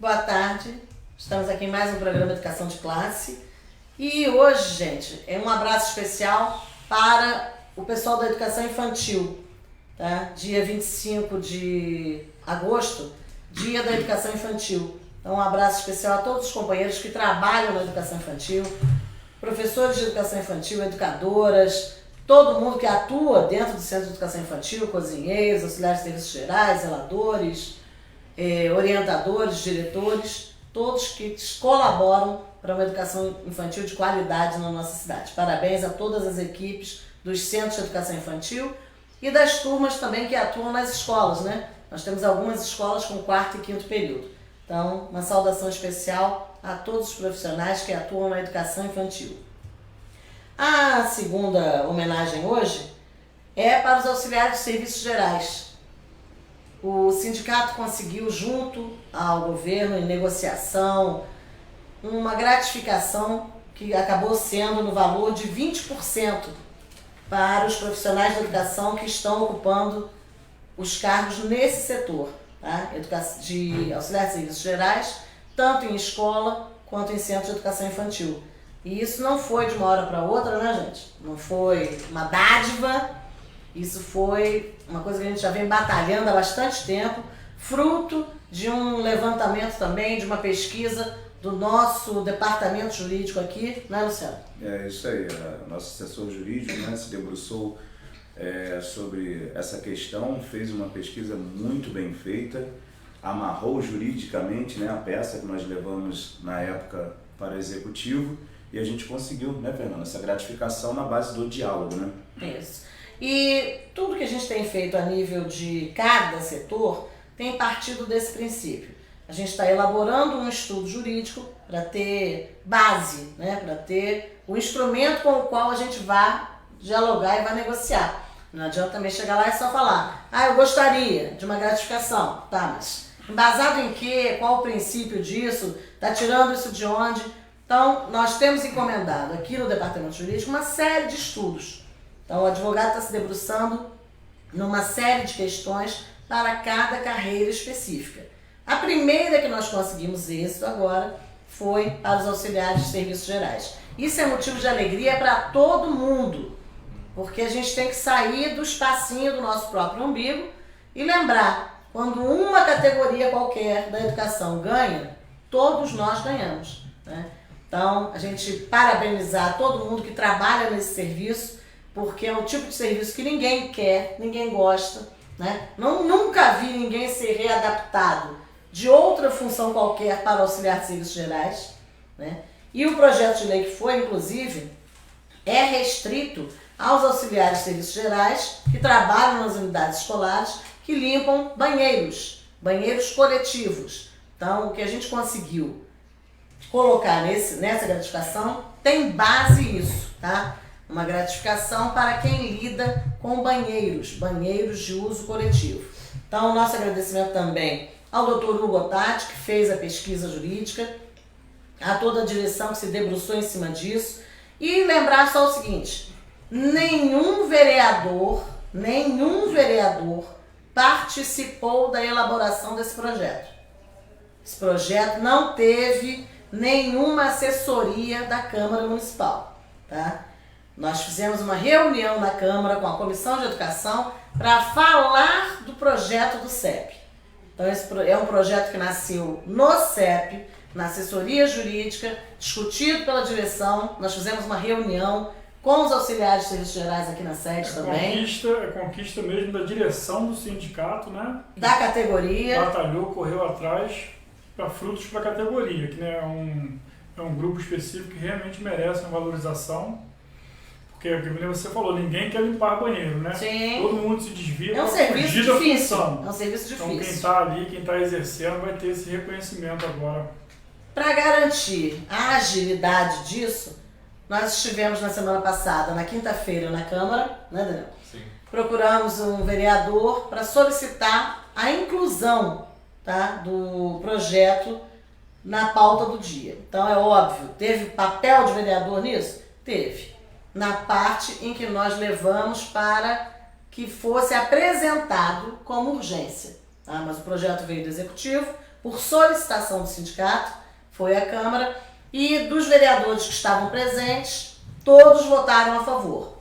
Boa tarde, estamos aqui em mais um programa Educação de Classe e hoje, gente, é um abraço especial para o pessoal da Educação Infantil, tá? Dia 25 de agosto, Dia da Educação Infantil. Então, um abraço especial a todos os companheiros que trabalham na Educação Infantil, professores de Educação Infantil, educadoras, todo mundo que atua dentro do Centro de Educação Infantil, cozinheiros, auxiliares de serviços gerais, zeladores, orientadores, diretores, todos que colaboram para uma educação infantil de qualidade na nossa cidade. Parabéns a todas as equipes dos Centros de Educação Infantil e das turmas também que atuam nas escolas, né? Nós temos algumas escolas com 4º e 5º período. Então, uma saudação especial a todos os profissionais que atuam na educação infantil. A segunda homenagem hoje é para os auxiliares de serviços gerais. O sindicato conseguiu, junto ao governo, em negociação, uma gratificação que acabou sendo no valor de 20% para os profissionais da educação que estão ocupando os cargos nesse setor, tá? De auxiliar de serviços gerais, tanto em escola quanto em centro de educação infantil. E isso não foi de uma hora para outra, né, gente? Não foi uma dádiva. Isso foi uma coisa que a gente já vem batalhando há bastante tempo, fruto de um levantamento também, de uma pesquisa do nosso departamento jurídico aqui, né, Luciano? É isso aí, o nosso assessor jurídico, né, se debruçou sobre essa questão, fez uma pesquisa muito bem feita, amarrou juridicamente, né, a peça que nós levamos na época para o executivo e a gente conseguiu, né, Fernanda, essa gratificação na base do diálogo, né? Isso. E tudo que a gente tem feito a nível de cada setor tem partido desse princípio. A gente está elaborando um estudo jurídico para ter base, né, para ter o instrumento com o qual a gente vai dialogar e vai negociar. Não adianta também chegar lá e só falar, eu gostaria de uma gratificação. Tá, mas embasado em quê? Qual o princípio disso? Está tirando isso de onde? Então, nós temos encomendado aqui no Departamento Jurídico uma série de estudos. Então, o advogado está se debruçando numa série de questões para cada carreira específica. A primeira que nós conseguimos êxito agora foi para os auxiliares de serviços gerais. Isso é motivo de alegria para todo mundo, porque a gente tem que sair do espacinho do nosso próprio umbigo e lembrar, quando uma categoria qualquer da educação ganha, todos nós ganhamos, né? Então, a gente parabenizar todo mundo que trabalha nesse serviço, porque é um tipo de serviço que ninguém quer, ninguém gosta, né? Nunca vi ninguém ser readaptado de outra função qualquer para auxiliar de serviços gerais, né? E o projeto de lei que foi, inclusive, é restrito aos auxiliares de serviços gerais que trabalham nas unidades escolares, que limpam banheiros coletivos. Então, o que a gente conseguiu colocar nessa gratificação tem base isso, tá? Uma gratificação para quem lida com banheiros de uso coletivo. Então, nosso agradecimento também ao Dr. Hugo Otati, que fez a pesquisa jurídica, a toda a direção que se debruçou em cima disso, e lembrar só o seguinte, nenhum vereador participou da elaboração desse projeto. Esse projeto não teve nenhuma assessoria da Câmara Municipal, tá? Nós fizemos uma reunião na Câmara com a Comissão de Educação para falar do projeto do CEP. Então, esse é um projeto que nasceu no CEP, na assessoria jurídica, discutido pela direção. Nós fizemos uma reunião com os auxiliares de serviços gerais aqui na sede também. Conquista mesmo da direção do sindicato, né? Da categoria. Batalhou, correu atrás para frutos para a categoria, que né, é um grupo específico que realmente merece uma valorização. Porque, como você falou, ninguém quer limpar banheiro, né? Sim. Todo mundo se desvia para fugir da função. É um serviço difícil. Então, quem está ali, quem está exercendo, vai ter esse reconhecimento agora. Para garantir a agilidade disso, nós estivemos na semana passada, na quinta-feira, na Câmara, né, Daniel? Sim. Procuramos um vereador para solicitar a inclusão, tá, do projeto na pauta do dia. Então, é óbvio, teve papel de vereador nisso? Teve. Na parte em que nós levamos para que fosse apresentado como urgência. Tá? Mas o projeto veio do Executivo, por solicitação do sindicato, foi à Câmara, e dos vereadores que estavam presentes, todos votaram a favor.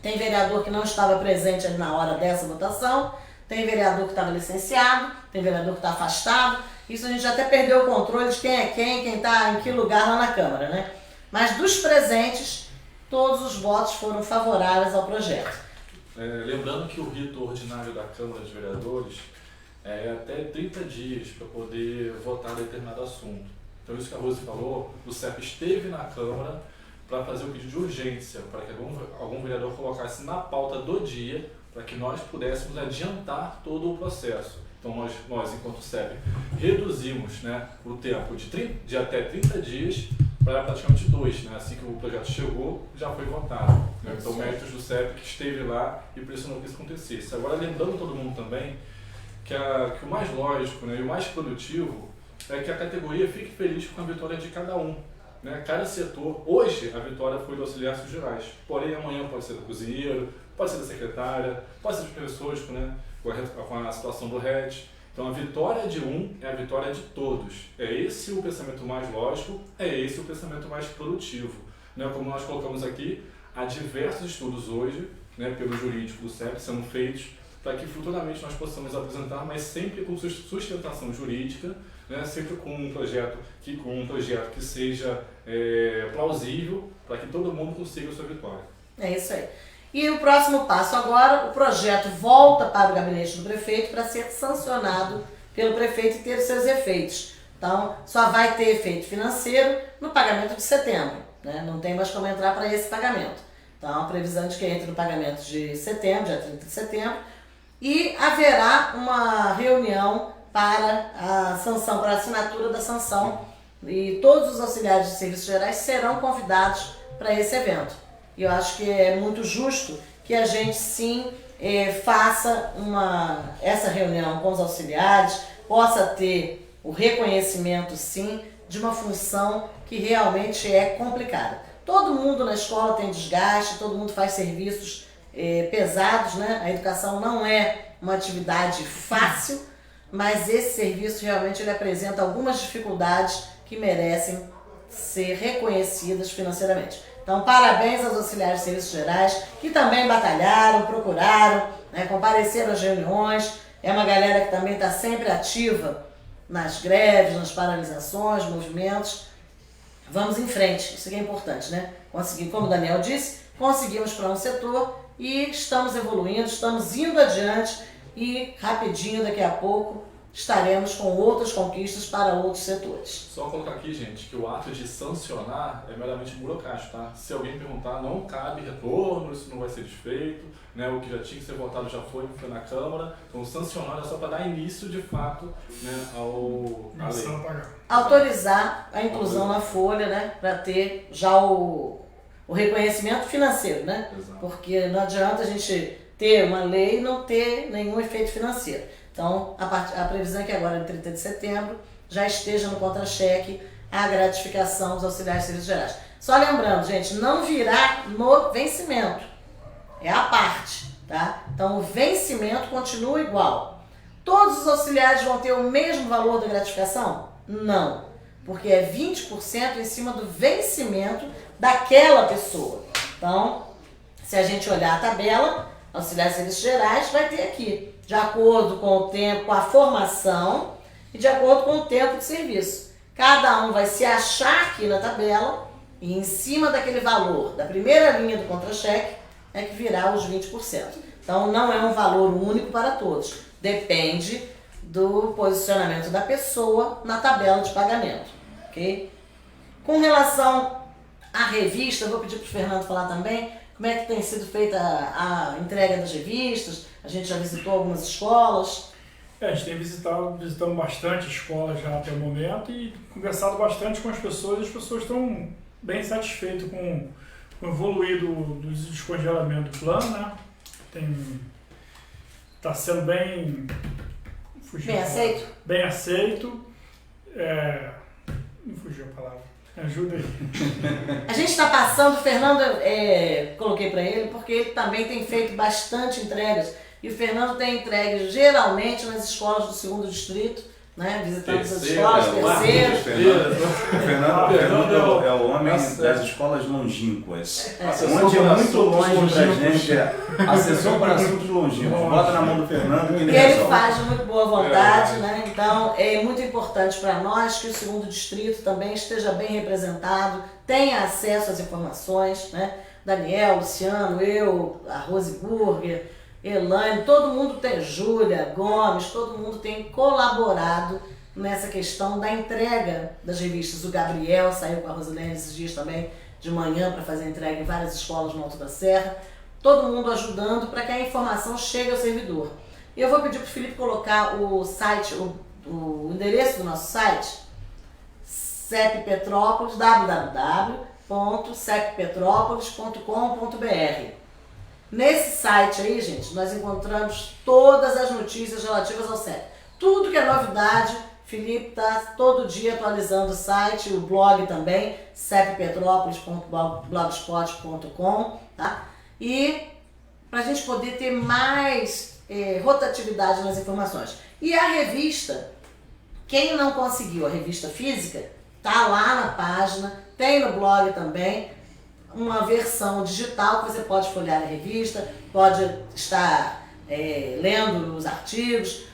Tem vereador que não estava presente ali na hora dessa votação, tem vereador que estava licenciado, tem vereador que está afastado. Isso a gente já até perdeu o controle de quem é quem está em que lugar lá na Câmara, né? Mas dos presentes, todos os votos foram favoráveis ao projeto. Lembrando que o rito ordinário da Câmara de Vereadores é até 30 dias para poder votar determinado assunto. Então isso que a Rose falou, o CEP esteve na Câmara para fazer o pedido de urgência, para que algum vereador colocasse na pauta do dia, para que nós pudéssemos adiantar todo o processo. Então nós enquanto CEP, reduzimos, né, o tempo de até 30 dias para praticamente 2, né? Assim que o projeto chegou, já foi votado. Né? Então méritos do CEP que esteve lá e pressionou que isso acontecesse. Agora lembrando todo mundo também que o mais lógico, né, e o mais produtivo é que a categoria fique feliz com a vitória de cada um. Né? Cada setor, hoje a vitória foi do auxiliar gerais, porém amanhã pode ser do cozinheiro, pode ser da secretária, pode ser dos professores, né? Com a situação do RET. Então a vitória de um é a vitória de todos. É esse o pensamento mais lógico, é esse o pensamento mais produtivo. Né? Como nós colocamos aqui, há diversos estudos hoje, né, pelo jurídico do CEP sendo feitos para que futuramente nós possamos apresentar, mas sempre com sustentação jurídica, né, sempre com um projeto que seja plausível para que todo mundo consiga a sua vitória. É isso aí. E o próximo passo agora, o projeto volta para o gabinete do prefeito para ser sancionado pelo prefeito e ter os seus efeitos. Então, só vai ter efeito financeiro no pagamento de setembro, né? Não tem mais como entrar para esse pagamento. Então, a previsão de que entre no pagamento de setembro, dia 30 de setembro, e haverá uma reunião para a sanção, para a assinatura da sanção, e todos os auxiliares de serviços gerais serão convidados para esse evento. E eu acho que é muito justo que a gente sim faça essa reunião com os auxiliares, possa ter o reconhecimento sim de uma função que realmente é complicada. Todo mundo na escola tem desgaste, todo mundo faz serviços pesados, né? A educação não é uma atividade fácil, mas esse serviço realmente ele apresenta algumas dificuldades que merecem ser reconhecidas financeiramente. Então, parabéns aos auxiliares de serviços gerais, que também batalharam, procuraram, né, compareceram às reuniões. É uma galera que também está sempre ativa nas greves, nas paralisações, movimentos. Vamos em frente, isso que é importante, né? Conseguir, como o Daniel disse, conseguimos para um setor e estamos evoluindo, estamos indo adiante e rapidinho, daqui a pouco, estaremos com outras conquistas para outros setores. Só colocar aqui, gente, que o ato de sancionar é meramente burocrático, tá? Se alguém perguntar, não cabe retorno, isso não vai ser desfeito, né? O que já tinha que ser votado já foi na Câmara. Então, sancionar é só para dar início, de fato, né, à lei. Autorizar a inclusão na folha, né? Para ter já o reconhecimento financeiro, né? Exato. Porque não adianta a gente ter uma lei e não ter nenhum efeito financeiro. Então, a previsão é que agora, em 30 de setembro, já esteja no contra-cheque a gratificação dos auxiliares de serviços gerais. Só lembrando, gente, não virá no vencimento. É a parte, tá? Então, o vencimento continua igual. Todos os auxiliares vão ter o mesmo valor da gratificação? Não, porque é 20% em cima do vencimento daquela pessoa. Então, se a gente olhar a tabela, auxiliares de serviços gerais vai ter aqui, de acordo com o tempo, com a formação e de acordo com o tempo de serviço. Cada um vai se achar aqui na tabela e em cima daquele valor da primeira linha do contra-cheque é que virá os 20%. Então não é um valor único para todos, depende do posicionamento da pessoa na tabela de pagamento, ok? Com relação à revista, eu vou pedir para o Fernando falar também como é que tem sido feita a entrega das revistas. A gente já visitou algumas escolas. A gente tem visitando bastante escolas já até o momento e conversado bastante com as pessoas. As pessoas estão bem satisfeitas com o evoluir do descongelamento do plano, né? Está sendo bem aceito. Bem aceito. Não fugiu a palavra. Ajuda aí. A gente está passando, o Fernando, coloquei para ele, porque ele também tem feito bastante entregas. E o Fernando tem entregues geralmente nas escolas do 2º distrito, né? Visitamos as Terceiro, escolas, O terceiro. Fernando é o homem das escolas longínquas. Assessor Onde é para muito assuntos longe pra longínquos. gente, assessor para assuntos longínquos. Bota na mão do Fernando que ele E ele resolve. faz de muito boa vontade, né? Então é muito importante para nós que o segundo distrito também esteja bem representado, tenha acesso às informações, né? Daniel, Luciano, eu, a Rose Burger, Elaine, todo mundo tem, Júlia, Gomes, todo mundo tem colaborado nessa questão da entrega das revistas. O Gabriel saiu com a Rosilene esses dias também de manhã para fazer entrega em várias escolas no Alto da Serra. Todo mundo ajudando para que a informação chegue ao servidor. E eu vou pedir para o Felipe colocar o site, o endereço do nosso site, CEP Petrópolis, www.ceppetrópolis.com.br. Nesse site aí, gente, nós encontramos todas as notícias relativas ao CEP. Tudo que é novidade, Felipe está todo dia atualizando o site, o blog também, ceppetrópolis.blogspot.com, tá? E para a gente poder ter mais rotatividade nas informações. E a revista, quem não conseguiu a revista física, tá lá na página, tem no blog também, uma versão digital que você pode folhear a revista, pode estar lendo os artigos,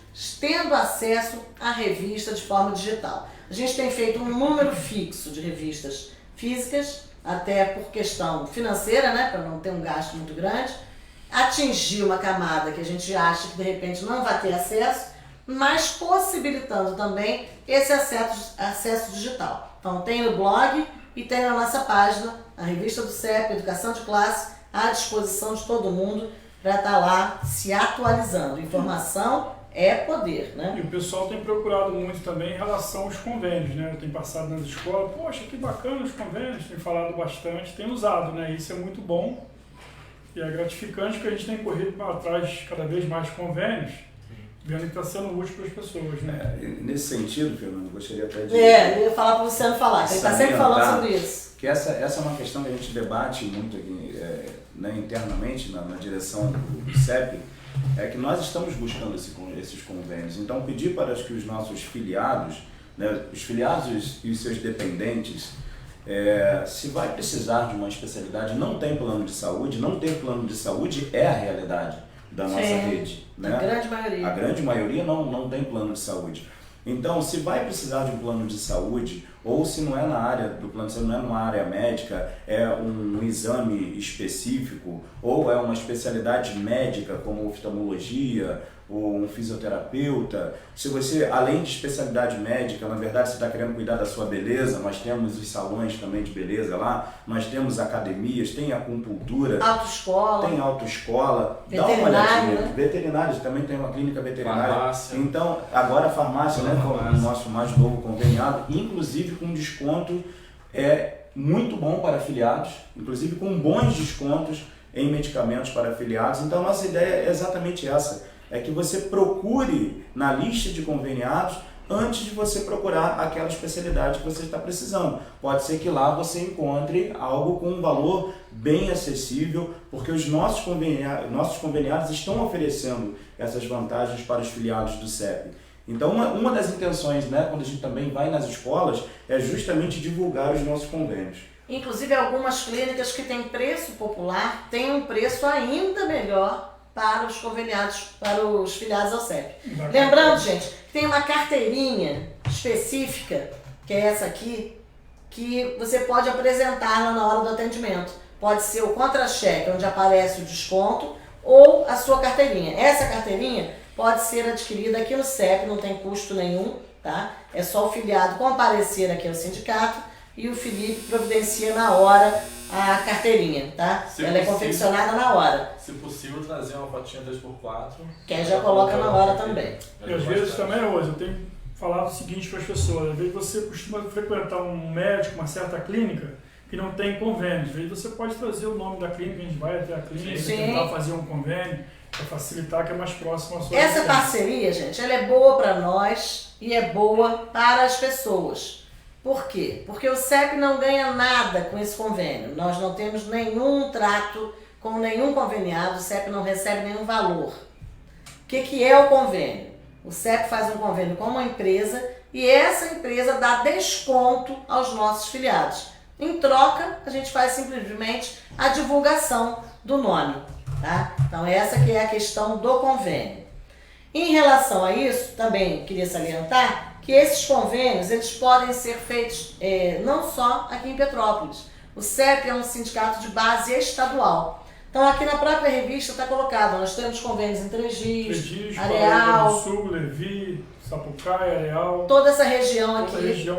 tendo acesso à revista de forma digital. A gente tem feito um número fixo de revistas físicas, até por questão financeira, né, para não ter um gasto muito grande, atingir uma camada que a gente acha que de repente não vai ter acesso, mas possibilitando também esse acesso digital. Então tem no blog e tem na nossa página, a revista do CEP, Educação de Classe, à disposição de todo mundo para estar lá se atualizando. Informação é poder, né? E o pessoal tem procurado muito também em relação aos convênios, né? Tem passado nas escolas, poxa, que bacana os convênios, tem falado bastante, tem usado, né? Isso é muito bom e é gratificante porque a gente tem corrido atrás cada vez mais de convênios, vendo que está sendo útil para as pessoas, né? Nesse sentido, Fernando, gostaria até de... eu ia falar para o Luciano falar, que ele está sempre falando sobre isso. Que essa é uma questão que a gente debate muito aqui, né, internamente na direção do CEP, é que nós estamos buscando esses convênios. Então, pedir para que os nossos filiados, né, os filiados e os seus dependentes, se vai precisar de uma especialidade, não tem plano de saúde, não ter plano de saúde é a realidade da nossa rede. Né? A grande maioria. A grande maioria não tem plano de saúde. Então, se vai precisar de um plano de saúde, ou se não é na área do plano de saúde, não é numa área médica, é um exame específico, ou é uma especialidade médica como oftalmologia, ou um fisioterapeuta, se você, além de especialidade médica, na verdade você está querendo cuidar da sua beleza, nós temos os salões também de beleza lá, nós temos academias, tem acupuntura, autoescola, tem autoescola, dá uma olhadinha, né? Veterinários, também tem uma clínica veterinária, farmácia. Então agora a farmácia, né, com o nosso mais novo conveniado, inclusive com desconto muito bom para afiliados, inclusive com bons descontos em medicamentos para afiliados. Então a nossa ideia é exatamente essa, é que você procure na lista de conveniados antes de você procurar aquela especialidade que você está precisando. Pode ser que lá você encontre algo com um valor bem acessível, porque os nossos conveniados estão oferecendo essas vantagens para os filiados do CEP. Então uma das intenções, né, quando a gente também vai nas escolas, é justamente divulgar os nossos convênios. Inclusive algumas clínicas que têm preço popular têm um preço ainda melhor para os conveniados, para os filiados ao CEP. Lembrando, gente, que tem uma carteirinha específica, que é essa aqui, que você pode apresentar lá na hora do atendimento. Pode ser o contra-cheque, onde aparece o desconto, ou a sua carteirinha. Essa carteirinha pode ser adquirida aqui no CEP, não tem custo nenhum, tá? É só o filiado comparecer aqui ao sindicato e o Felipe providencia na hora a carteirinha, tá? Ela é confeccionada na hora. Se possível, trazer uma fotinha 3x4. Que aí já coloca na hora também. E às vezes também, hoje, eu tenho falado o seguinte para as pessoas, às vezes você costuma frequentar um médico, uma certa clínica, que não tem convênio. Às vezes você pode trazer o nome da clínica, a gente vai até a clínica, tentar fazer um convênio, para facilitar, que é mais próximo à sua Essa parceria, gente, ela é boa para nós e é boa para as pessoas. Por quê? Porque o CEP não ganha nada com esse convênio. Nós não temos nenhum trato com nenhum conveniado, o CEP não recebe nenhum valor. O que é o convênio? O CEP faz um convênio com uma empresa e essa empresa dá desconto aos nossos filiados. Em troca, a gente faz simplesmente a divulgação do nome, tá? Então essa que é a questão do convênio. Em relação a isso, também queria salientar que esses convênios eles podem ser feitos não só aqui em Petrópolis. O CEP é um sindicato de base estadual. Então aqui na própria revista está colocado, nós temos convênios em Três Rios, Areal, do Sul, Levi, Sapucaia, Areal. Toda essa região aqui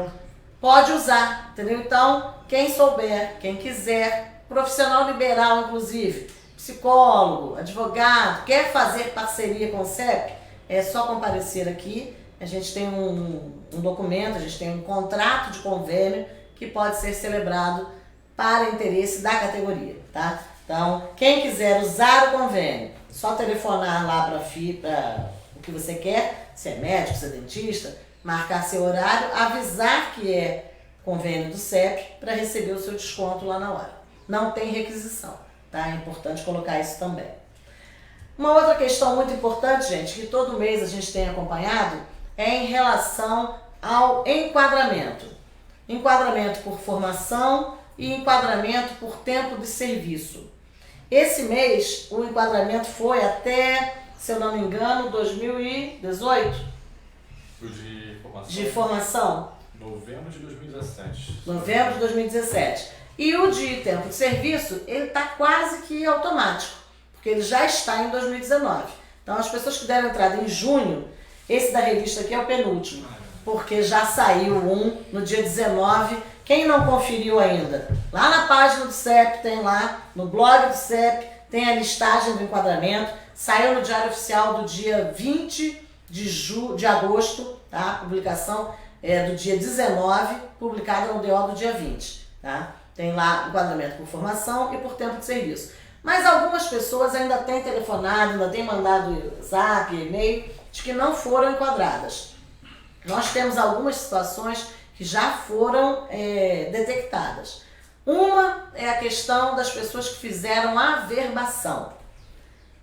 pode usar, entendeu? Então, quem souber, quem quiser, profissional liberal inclusive, psicólogo, advogado, quer fazer parceria com o CEP, é só comparecer aqui. A gente tem um documento, a gente tem um contrato de convênio que pode ser celebrado para interesse da categoria, tá? Então, quem quiser usar o convênio, só telefonar lá para o que você quer, se é médico, se é dentista, marcar seu horário, avisar que é convênio do CEP para receber o seu desconto lá na hora. Não tem requisição, tá? É importante colocar isso também. Uma outra questão muito importante, gente, que todo mês a gente tem acompanhado, é em relação ao enquadramento. Enquadramento por formação e enquadramento por tempo de serviço. Esse mês, o enquadramento foi até, se eu não me engano, 2018? De formação? Novembro de 2017. Novembro de 2017. E o de tempo de serviço, ele está quase que automático, porque ele já está em 2019. Então, as pessoas que deram entrada em junho, esse da revista aqui é o penúltimo, porque já saiu um no dia 19. Quem não conferiu ainda, lá na página do CEP, tem lá, no blog do CEP, tem a listagem do enquadramento. Saiu no Diário Oficial do dia 20 de agosto, tá? A publicação é do dia 19, publicada no DO do dia 20. Tá? Tem lá enquadramento por formação e por tempo de serviço. Mas algumas pessoas ainda têm telefonado, ainda têm mandado zap, e-mail, de que não foram enquadradas. Nós temos algumas situações que já foram detectadas. Uma é a questão das pessoas que fizeram a averbação.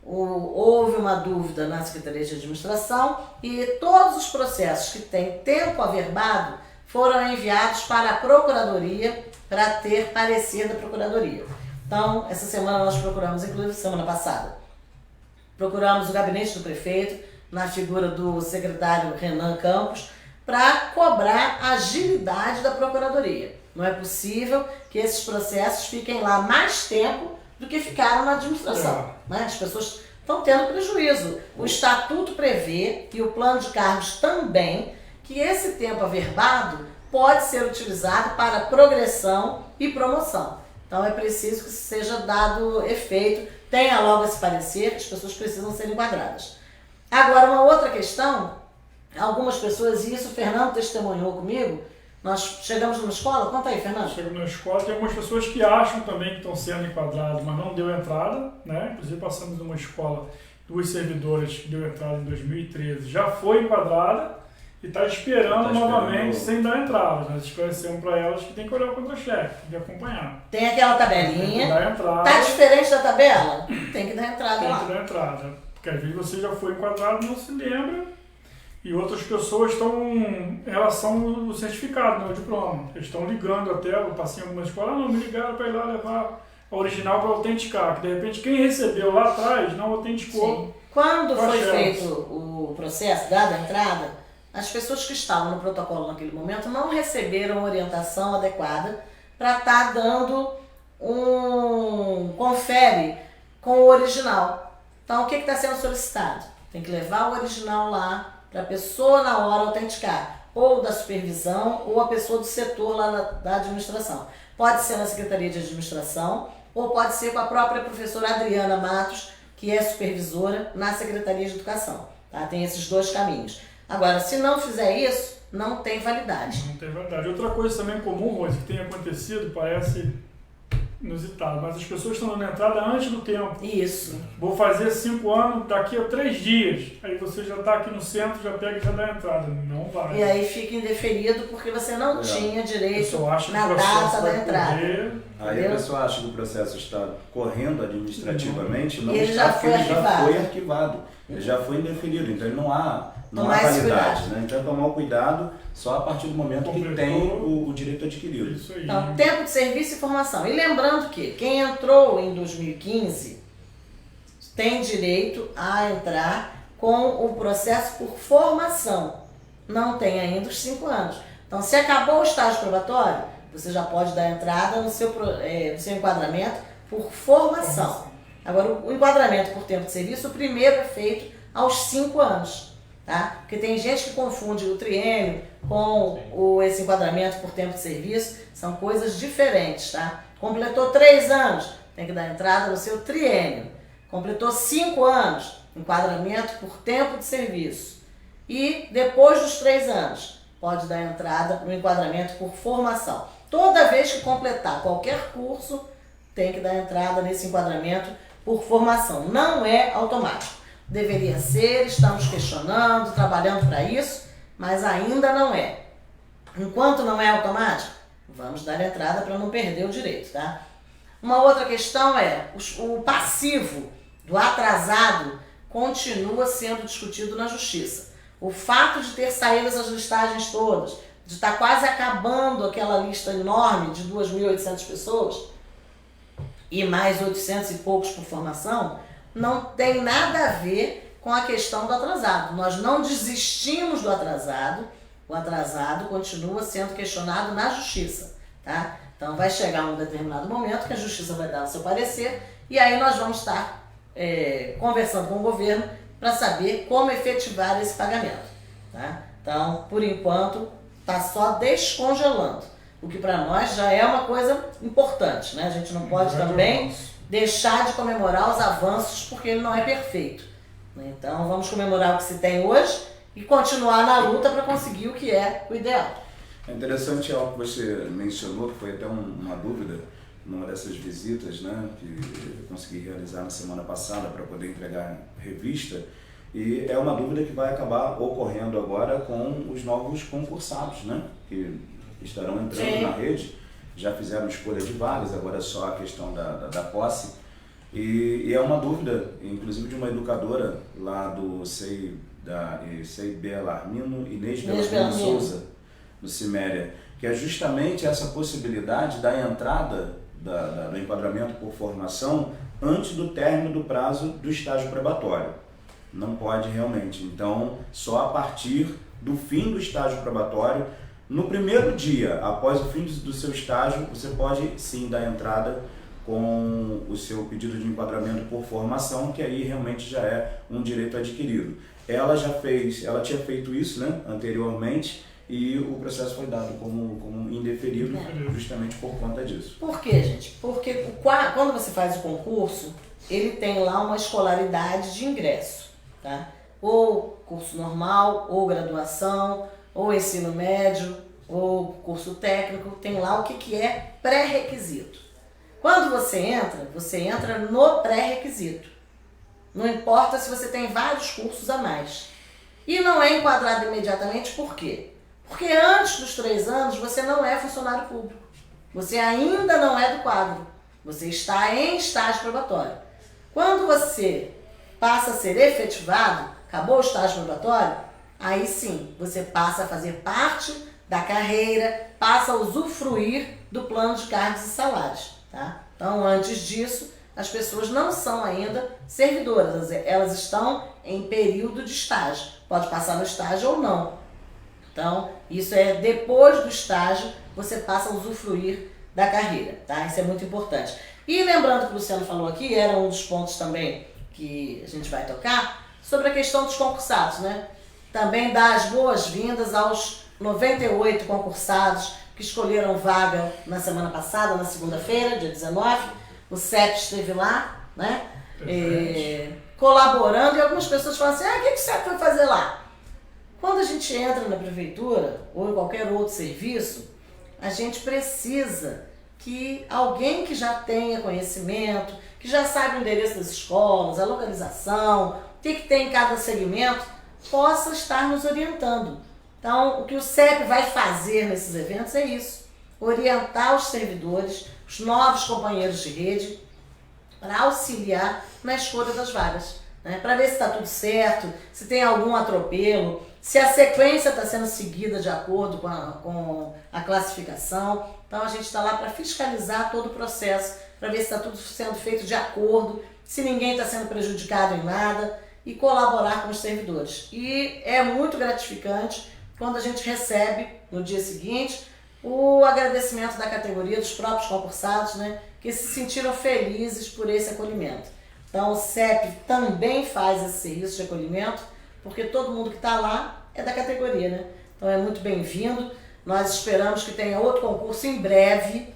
Houve uma dúvida na Secretaria de Administração e todos os processos que têm tempo averbado foram enviados para a Procuradoria para ter parecer da Procuradoria. Então, essa semana nós procuramos, inclusive semana passada, procuramos o gabinete do prefeito, na figura do secretário Renan Campos, para cobrar a agilidade da Procuradoria. Não é possível que esses processos fiquem lá mais tempo do que ficaram na administração. Né? As pessoas estão tendo prejuízo. O Estatuto prevê, e o Plano de Cargos também, que esse tempo averbado pode ser utilizado para progressão e promoção. Então é preciso que seja dado efeito, tenha logo esse parecer, as pessoas precisam ser enquadradas. Agora, uma outra questão, algumas pessoas, e isso o Fernando testemunhou comigo, nós chegamos numa escola, conta aí, Fernando. Chegamos na escola, tem algumas pessoas que acham também que estão sendo enquadradas, mas não deu entrada, né? Inclusive passamos numa escola, 2 servidoras que deu entrada em 2013, já foi enquadrada e está esperando novamente sem dar entrada. Nós esclarecemos para elas que tem que olhar o contra-cheque, tem que acompanhar. Tem aquela tabelinha. Tem que dar entrada. Tá diferente da tabela? Tem que dar entrada lá. Tem que dar entrada, porque às vezes você já foi enquadrado e não se lembra. E outras pessoas estão em relação ao certificado, no diploma. Eles estão ligando até, eu passei em algumas escolas, não, me ligaram para ir lá levar a original para autenticar. Que de repente quem recebeu lá atrás não autenticou. Sim. Quando foi feito o processo, dada a entrada, as pessoas que estavam no protocolo naquele momento não receberam orientação adequada para estar dando um confere com o original. Então o que está sendo solicitado? Tem que levar o original lá, para a pessoa na hora autenticar, ou da supervisão, ou a pessoa do setor lá da administração. Pode ser na Secretaria de Administração, ou pode ser com a própria professora Adriana Matos, que é supervisora na Secretaria de Educação. Tá? Tem esses 2 caminhos. Agora, se não fizer isso, não tem validade. Não tem validade. Outra coisa também comum, Rose, que tem acontecido, parece inusitado, mas as pessoas estão dando entrada antes do tempo. Isso. Vou fazer 5 anos daqui a 3 dias. Aí você já está aqui no centro, já pega e já dá entrada. Não vai. E aí fica indeferido porque você não tinha direito na data da entrada. Aí a pessoa acha que o processo está correndo administrativamente, não ele está, já foi porque ele arquivado. já foi arquivado. Ele já foi indeferido. Então ele não há não há validade, né? Então, tomar o cuidado só a partir do momento que tem o direito adquirido. Isso aí. Então, tempo de serviço e formação. E lembrando que quem entrou em 2015 tem direito a entrar com o processo por formação. Não tem ainda os 5 anos. Então, se acabou o estágio probatório, você já pode dar entrada no seu enquadramento por formação. Agora, o enquadramento por tempo de serviço, o primeiro é feito aos 5 anos. Tá? Porque tem gente que confunde o triênio com esse enquadramento por tempo de serviço, são coisas diferentes, tá? Completou 3 anos, tem que dar entrada no seu triênio. Completou 5 anos, enquadramento por tempo de serviço. E depois dos 3 anos, pode dar entrada no enquadramento por formação. Toda vez que completar qualquer curso, tem que dar entrada nesse enquadramento por formação. Não é automático. Deveria ser, estamos questionando, trabalhando para isso, mas ainda não é. Enquanto não é automático, vamos dar entrada para não perder o direito, tá? Uma outra questão é, o passivo do atrasado continua sendo discutido na Justiça. O fato de ter saído essas listagens todas, de estar quase acabando aquela lista enorme de 2.800 pessoas, e mais 800 e poucos por formação, não tem nada a ver com a questão do atrasado. Nós não desistimos do atrasado, o atrasado continua sendo questionado na Justiça, tá? Então vai chegar um determinado momento que a Justiça vai dar o seu parecer e aí nós vamos estar conversando com o governo para saber como efetivar esse pagamento, tá? Então, por enquanto, está só descongelando, o que para nós já é uma coisa importante, né? A gente não pode também deixar de comemorar os avanços porque ele não é perfeito. Então vamos comemorar o que se tem hoje e continuar na luta para conseguir o que é o ideal. É interessante algo que você mencionou, que foi até uma dúvida numa dessas visitas, né, que eu consegui realizar na semana passada para poder entregar revista, e é uma dúvida que vai acabar ocorrendo agora com os novos concursados, né, que estarão entrando na rede. Já fizeram escolha de vagas, agora é só a questão da posse. E é uma dúvida, inclusive de uma educadora lá do CEI Belarmino, Inês Belarmino Souza, do Ciméria, que é justamente essa possibilidade da entrada do enquadramento por formação antes do término do prazo do estágio probatório. Não pode realmente. Então, só a partir do fim do estágio probatório, no primeiro dia, após o fim do seu estágio, você pode sim dar entrada com o seu pedido de enquadramento por formação, que aí realmente já é um direito adquirido. Ela tinha feito isso, né, anteriormente, e o processo foi dado como indeferido justamente por conta disso. Por quê, gente? Porque quando você faz o concurso, ele tem lá uma escolaridade de ingresso, tá? Ou curso normal, ou graduação, ou ensino médio, ou curso técnico, tem lá o que é pré-requisito. Quando você entra no pré-requisito. Não importa se você tem vários cursos a mais. E não é enquadrado imediatamente, por quê? Porque antes dos 3 anos você não é funcionário público. Você ainda não é do quadro. Você está em estágio probatório. Quando você passa a ser efetivado, acabou o estágio probatório, aí sim, você passa a fazer parte da carreira, passa a usufruir do plano de cargos e salários, tá? Então, antes disso, as pessoas não são ainda servidoras, elas estão em período de estágio. Pode passar no estágio ou não. Então, isso é depois do estágio, você passa a usufruir da carreira, tá? Isso é muito importante. E lembrando que o Luciano falou aqui, era um dos pontos também que a gente vai tocar, sobre a questão dos concursados, né? Também dar as boas-vindas aos 98 concursados que escolheram vaga na semana passada, na segunda-feira, dia 19. O CEP esteve lá, né? Colaborando, e algumas pessoas falam assim, o que o CEP foi fazer lá? Quando a gente entra na prefeitura ou em qualquer outro serviço, a gente precisa que alguém que já tenha conhecimento, que já saiba o endereço das escolas, a localização, o que tem em cada segmento, possa estar nos orientando. Então, o que o CEP vai fazer nesses eventos é isso, orientar os servidores, os novos companheiros de rede, para auxiliar na escolha das vagas. né, para ver se está tudo certo, se tem algum atropelo, se a sequência está sendo seguida de acordo com a classificação. Então a gente está lá para fiscalizar todo o processo, para ver se está tudo sendo feito de acordo, se ninguém está sendo prejudicado em nada e colaborar com os servidores. E é muito gratificante quando a gente recebe no dia seguinte o agradecimento da categoria, dos próprios concursados, né, que se sentiram felizes por esse acolhimento. Então o CEP também faz esse serviço de acolhimento, porque todo mundo que está lá é da categoria, né? Então é muito bem-vindo. Nós esperamos que tenha outro concurso em breve,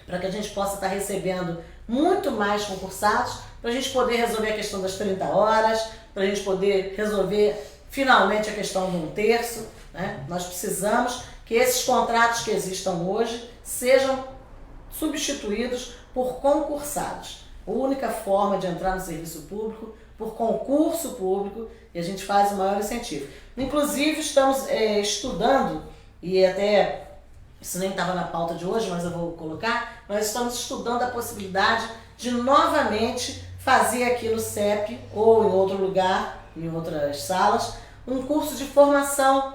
para que a gente possa estar recebendo muito mais concursados, para a gente poder resolver a questão das 30 horas, para a gente poder resolver finalmente a questão do 1/3, né? Nós precisamos que esses contratos que existam hoje sejam substituídos por concursados. A única forma de entrar no serviço público, por concurso público, e a gente faz o maior incentivo. Inclusive, estamos estudando, e até isso nem estava na pauta de hoje, mas eu vou colocar, nós estamos estudando a possibilidade de novamente fazer aqui no CEP ou em outro lugar, em outras salas, um curso de formação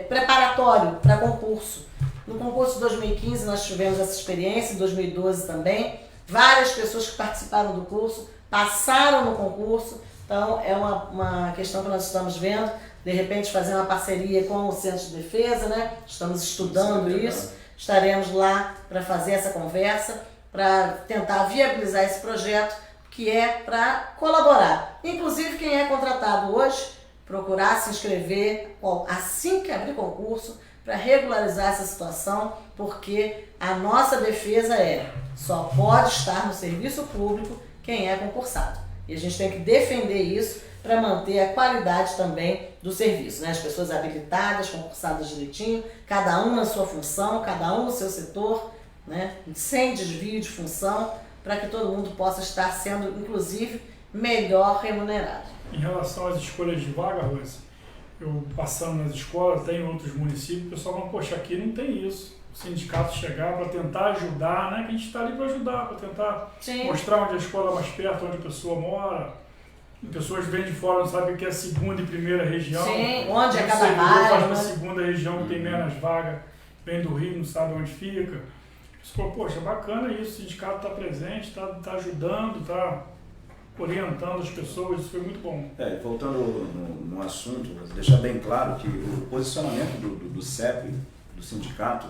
preparatório para concurso. No concurso de 2015 nós tivemos essa experiência, em 2012 também. Várias pessoas que participaram do curso passaram no concurso, então é uma questão que nós estamos vendo, de repente fazer uma parceria com o Centro de Defesa, né? Estamos estudando isso, estaremos lá para fazer essa conversa, para tentar viabilizar esse projeto que é para colaborar. Inclusive quem é contratado hoje, procurar se inscrever assim que abrir concurso, para regularizar essa situação, porque a nossa defesa só pode estar no serviço público quem é concursado. E a gente tem que defender isso para manter a qualidade também do serviço, né? As pessoas habilitadas, concursadas direitinho, cada um na sua função, cada um no seu setor, né? Sem desvio de função, para que todo mundo possa estar sendo, inclusive, melhor remunerado. Em relação às escolhas de vaga, Rose, eu passando nas escolas, até em outros municípios, o pessoal fala, poxa, aqui não tem isso. O sindicato chegar para tentar ajudar, né? Que a gente está ali para ajudar, para tentar mostrar onde a escola é mais perto, onde a pessoa mora. Pessoas vêm de fora, não sabem o que é a segunda e primeira região. Sim, onde é cada vaga. Faz vaga. para a segunda região que tem menos vaga, vem do Rio, não sabe onde fica. Você falou, poxa, bacana isso, o sindicato está presente, está ajudando, está orientando as pessoas, isso foi muito bom. Voltando no assunto, deixar bem claro que o posicionamento do CEP, do sindicato,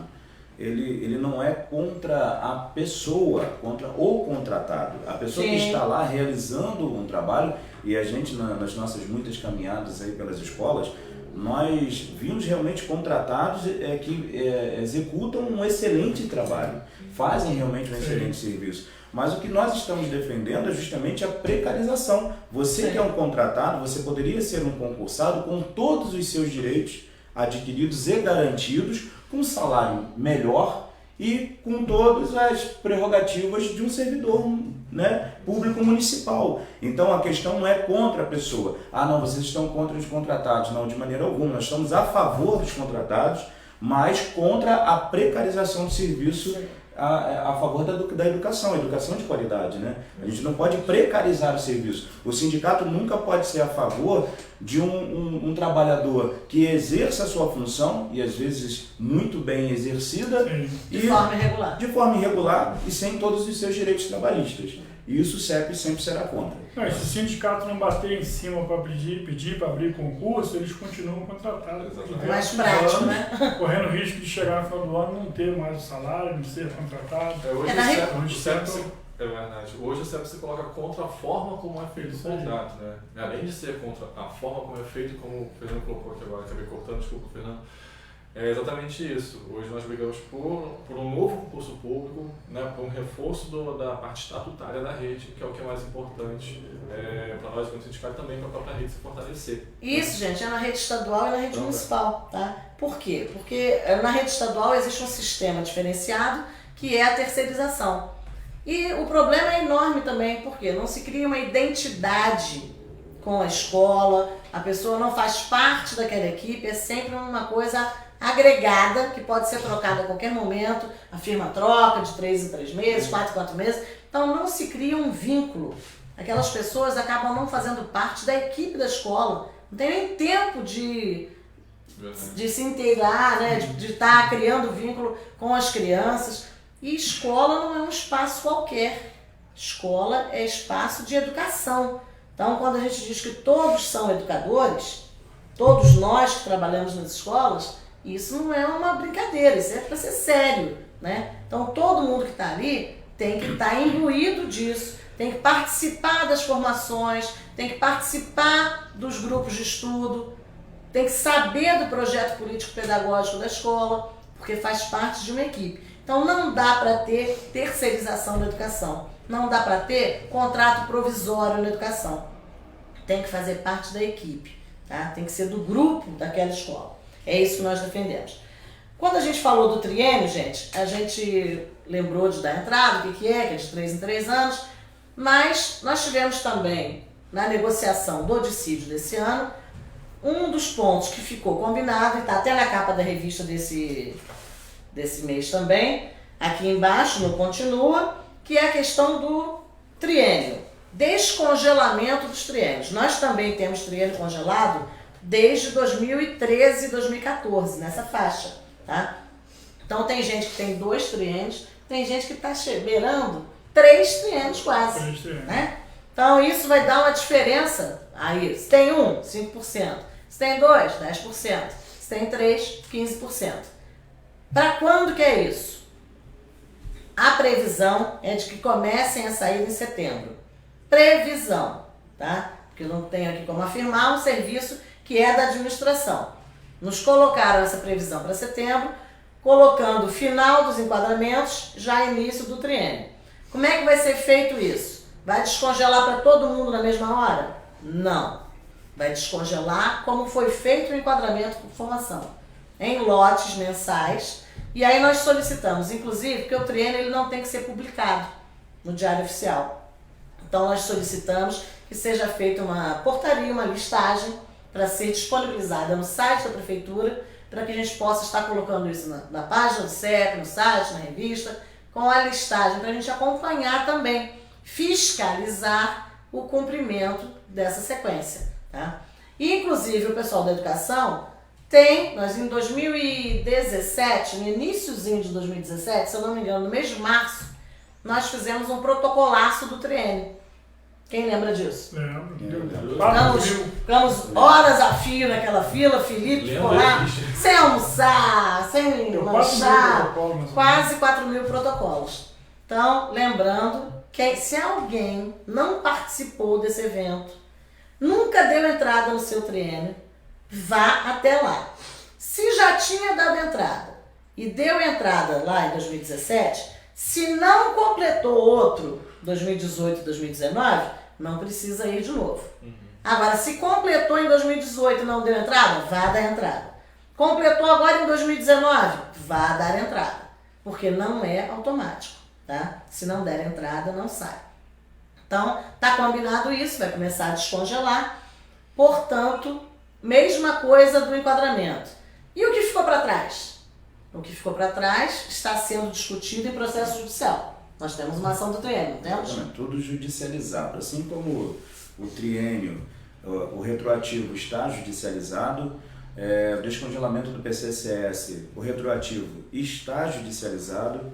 ele não é contra a pessoa, contra o contratado. A pessoa que está lá realizando um trabalho, e a gente, nas nossas muitas caminhadas aí pelas escolas, nós vimos realmente contratados que executam um excelente trabalho, fazem realmente um excelente serviço. Mas o que nós estamos defendendo é justamente a precarização. Você que é um contratado, você poderia ser um concursado com todos os seus direitos adquiridos e garantidos, com um salário melhor e com todas as prerrogativas de um servidor, né, público municipal. Então a questão não é contra a pessoa. Não, vocês estão contra os contratados. Não, de maneira alguma. Nós estamos a favor dos contratados, mas contra a precarização do serviço a favor da educação de qualidade, né? A gente não pode precarizar o serviço. O sindicato nunca pode ser a favor de um trabalhador que exerça a sua função, e às vezes muito bem exercida, de forma irregular. De forma irregular e sem todos os seus direitos trabalhistas. E isso o CEP sempre será contra. Se o sindicato não bater em cima para pedir para abrir concurso, eles continuam contratados. É mais prático, né? Correndo o risco de chegar no final do ano e não ter mais o salário, não ser contratado. Hoje o CEP se coloca contra a forma como é feito o contrato, né? Além de ser contra a forma como é feito, como o Fernando colocou aqui agora, acabei cortando, desculpa, Fernando. É exatamente isso. Hoje nós brigamos por um novo concurso público, né, por um reforço da parte estatutária da rede, que é o que é mais importante para nós, como sindicato, também para a própria rede se fortalecer. Isso, gente, é na rede estadual e na rede municipal, tá? Por quê? Porque na rede estadual existe um sistema diferenciado, que é a terceirização. E o problema é enorme também, porque não se cria uma identidade com a escola, a pessoa não faz parte daquela equipe, é sempre uma coisa agregada, que pode ser trocada a qualquer momento, a firma troca de 3 em 3 meses, 4 em 4 meses, então não se cria um vínculo. aquelas pessoas acabam não fazendo parte da equipe da escola. Não tem nem tempo de se inteirar, né? de estar criando vínculo com as crianças. E escola não é um espaço qualquer. Escola é espaço de educação. Então, quando a gente diz que todos são educadores, todos nós que trabalhamos nas escolas, isso não é uma brincadeira, isso é para ser sério, né? Então, todo mundo que está ali tem que estar imbuído disso, tem que participar das formações, tem que participar dos grupos de estudo, tem que saber do projeto político-pedagógico da escola, porque faz parte de uma equipe. Então, não dá para ter terceirização da educação, não dá para ter contrato provisório na educação. Tem que fazer parte da equipe, tá? Tem que ser do grupo daquela escola. É isso que nós defendemos. Quando a gente falou do triênio, gente, a gente lembrou de dar entrada, o que é de 3 em 3 anos, mas nós tivemos também, na negociação do dissídio desse ano, um dos pontos que ficou combinado, e está até na capa da revista desse mês também, aqui embaixo, no Continua, que é a questão do triênio, descongelamento dos triênios. Nós também temos triênio congelado desde 2013 e 2014, nessa faixa, tá? Então tem gente que tem 2 triênios, tem gente que está beirando 3 triênios quase, 3 triênios. né? Então isso vai dar uma diferença aí. Se tem 1, 5%. Se tem 2, 10%. Se tem 3, 15%. Para quando que é isso? A previsão é de que comecem a sair em setembro. Previsão, tá? Porque eu não tenho aqui como afirmar, um serviço que é da administração. Nos colocaram essa previsão para setembro, colocando o final dos enquadramentos, já início do triênio. Como é que vai ser feito isso? Vai descongelar para todo mundo na mesma hora? Não. Vai descongelar como foi feito o enquadramento por formação, em lotes mensais. E aí nós solicitamos, inclusive, que o triênio ele não tem que ser publicado no Diário Oficial. Então nós solicitamos que seja feita uma portaria, uma listagem, para ser disponibilizada no site da Prefeitura, para que a gente possa estar colocando isso na página do CEP, no site, na revista, com a listagem, para a gente acompanhar também, fiscalizar o cumprimento dessa sequência. Tá? E, inclusive, o pessoal da educação nós em 2017, no iniciozinho de 2017, se eu não me engano, no mês de março, nós fizemos um protocolaço do triênio. Quem lembra disso? Ficamos horas a fio naquela fila, Felipe ficou lá, sem almoçar, sem lanchar, quase 4.000 protocolos. Então, lembrando que se alguém não participou desse evento, nunca deu entrada no seu triênio, vá até lá. Se já tinha dado entrada e deu entrada lá em 2017, se não completou outro 2018 e 2019, não precisa ir de novo. Agora, se completou em 2018 e não deu entrada, vá dar entrada. Completou agora em 2019, vá dar entrada. Porque não é automático, tá? Se não der entrada, não sai. Então, tá combinado isso, vai começar a descongelar. Portanto, mesma coisa do enquadramento. E o que ficou para trás? O que ficou para trás está sendo discutido em processo judicial. Nós temos uma ação do triênio, não temos? Tudo judicializado. Assim como o triênio, o retroativo está judicializado, o descongelamento do PCCS, o retroativo está judicializado,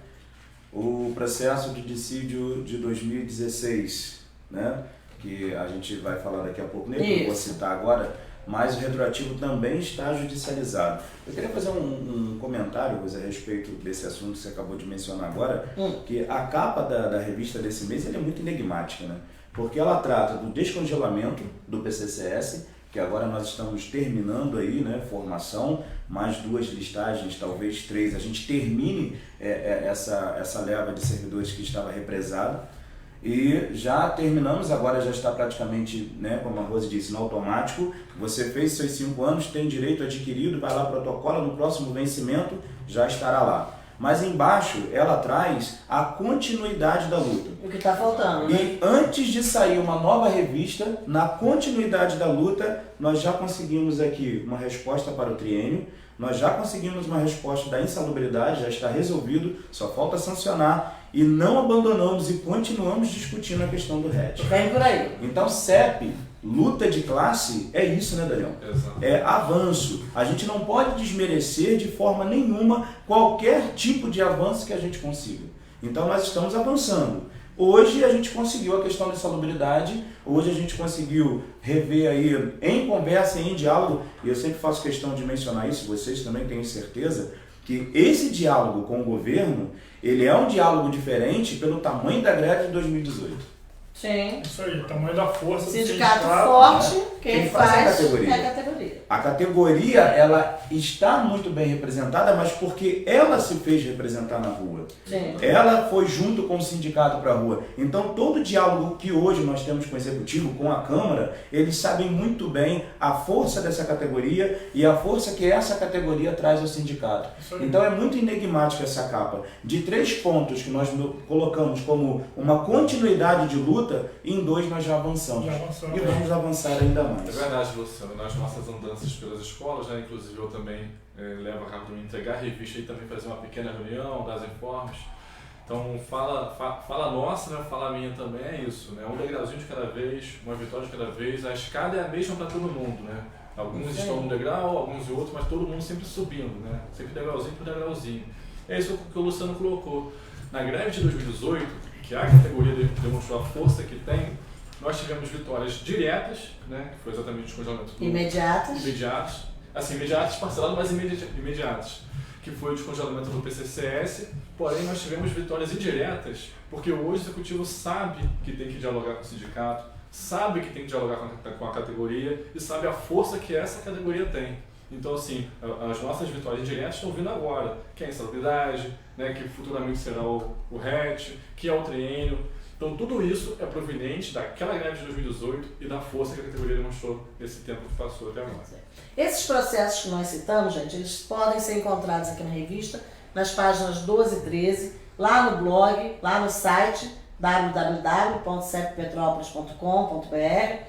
o processo de dissídio de 2016, né, que a gente vai falar daqui a pouco, nem vou citar agora, mas o retroativo também está judicializado. Eu queria fazer um comentário a respeito desse assunto que você acabou de mencionar agora, que a capa da revista desse mês é muito enigmática, né? Porque ela trata do descongelamento do PCCS, que agora nós estamos terminando aí, né, formação, mais 2 listagens, talvez 3, a gente termine essa leva de servidores que estava represada. E já terminamos, agora já está praticamente, né, como a Rose disse, no automático. Você fez seus 5 anos, tem direito adquirido, vai lá, protocola, no próximo vencimento já estará lá. Mas embaixo ela traz a continuidade da luta. O que está faltando, né? E antes de sair uma nova revista, na continuidade da luta, nós já conseguimos aqui uma resposta para o triênio. nós já conseguimos uma resposta da insalubridade, já está resolvido, só falta sancionar e não abandonamos e continuamos discutindo a questão do RET. Vem por aí. Então, CEP, luta de classe, é isso, né, Daniel? Exato. É avanço. A gente não pode desmerecer de forma nenhuma qualquer tipo de avanço que a gente consiga. Então, nós estamos avançando. Hoje a gente conseguiu a questão da insalubridade, hoje a gente conseguiu rever aí em conversa e em diálogo, e eu sempre faço questão de mencionar isso, vocês também têm certeza, que esse diálogo com o governo, ele é um diálogo diferente pelo tamanho da greve de 2018. Sim. Isso aí, tamanho da força do Sindicato forte, né? quem faz é a categoria. é a categoria. A categoria, ela está muito bem representada, mas porque ela se fez representar na rua. Sim. Ela foi junto com o sindicato para a rua. Então, todo o diálogo que hoje nós temos com o Executivo, com a Câmara, eles sabem muito bem a força dessa categoria e a força que essa categoria traz ao sindicato. Então, é muito enigmática essa capa. De 3 pontos que nós colocamos como uma continuidade de luta, em 2 nós já avançamos. E vamos avançar ainda mais. É verdade, Luciano. Nas nossas andanças pelas escolas, né, inclusive eu também levo a cabo de me entregar a revista e também fazer uma pequena reunião, dar as informes. Então, fala nossa, né, fala minha também, é isso, né? Um degrauzinho de cada vez, uma vitória de cada vez. A escada é a mesma para todo mundo, né? Alguns estão num degrau, alguns em outro, mas todo mundo sempre subindo, né? Sempre degrauzinho por degrauzinho. É isso que o Luciano colocou. Na greve de 2018, que a categoria demonstrou a força que tem, nós tivemos vitórias diretas, né, que foi exatamente o descongelamento do... Imediatos. Assim, imediatos parcelados, mas imediatos. Que foi o descongelamento do PCCS, porém nós tivemos vitórias indiretas, porque hoje o Executivo sabe que tem que dialogar com o sindicato, sabe que tem que dialogar com a categoria e sabe a força que essa categoria tem. Então, assim, as nossas vitórias indiretas estão vindo agora, que é a insalubridade, né, que futuramente será o RET, que é o triênio. Então, tudo isso é proveniente daquela greve de 2018 e da força que a categoria demonstrou nesse tempo que passou até agora. Esses processos que nós citamos, gente, eles podem ser encontrados aqui na revista, nas páginas 12 e 13, lá no blog, lá no site www.ceppetropolis.com.br,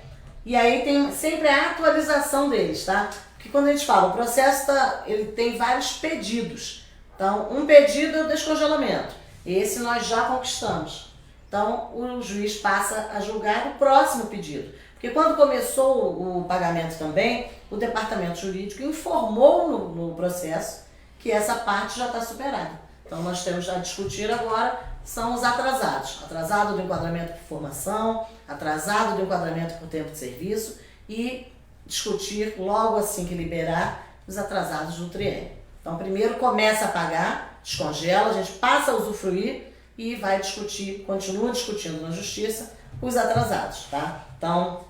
e aí tem sempre a atualização deles, tá? Porque quando a gente fala, o processo ele tem vários pedidos. Então, um pedido é o descongelamento. Esse nós já conquistamos. Então, o juiz passa a julgar o próximo pedido. Porque quando começou o pagamento também, o departamento jurídico informou no processo que essa parte já está superada. Então, nós temos a discutir agora, são os atrasados. Atrasado do enquadramento por formação, atrasado do enquadramento por tempo de serviço e discutir logo assim que liberar os atrasados do triênio. Então, primeiro começa a pagar, descongela, a gente passa a usufruir e vai discutir, continua discutindo na justiça os atrasados, tá? Então,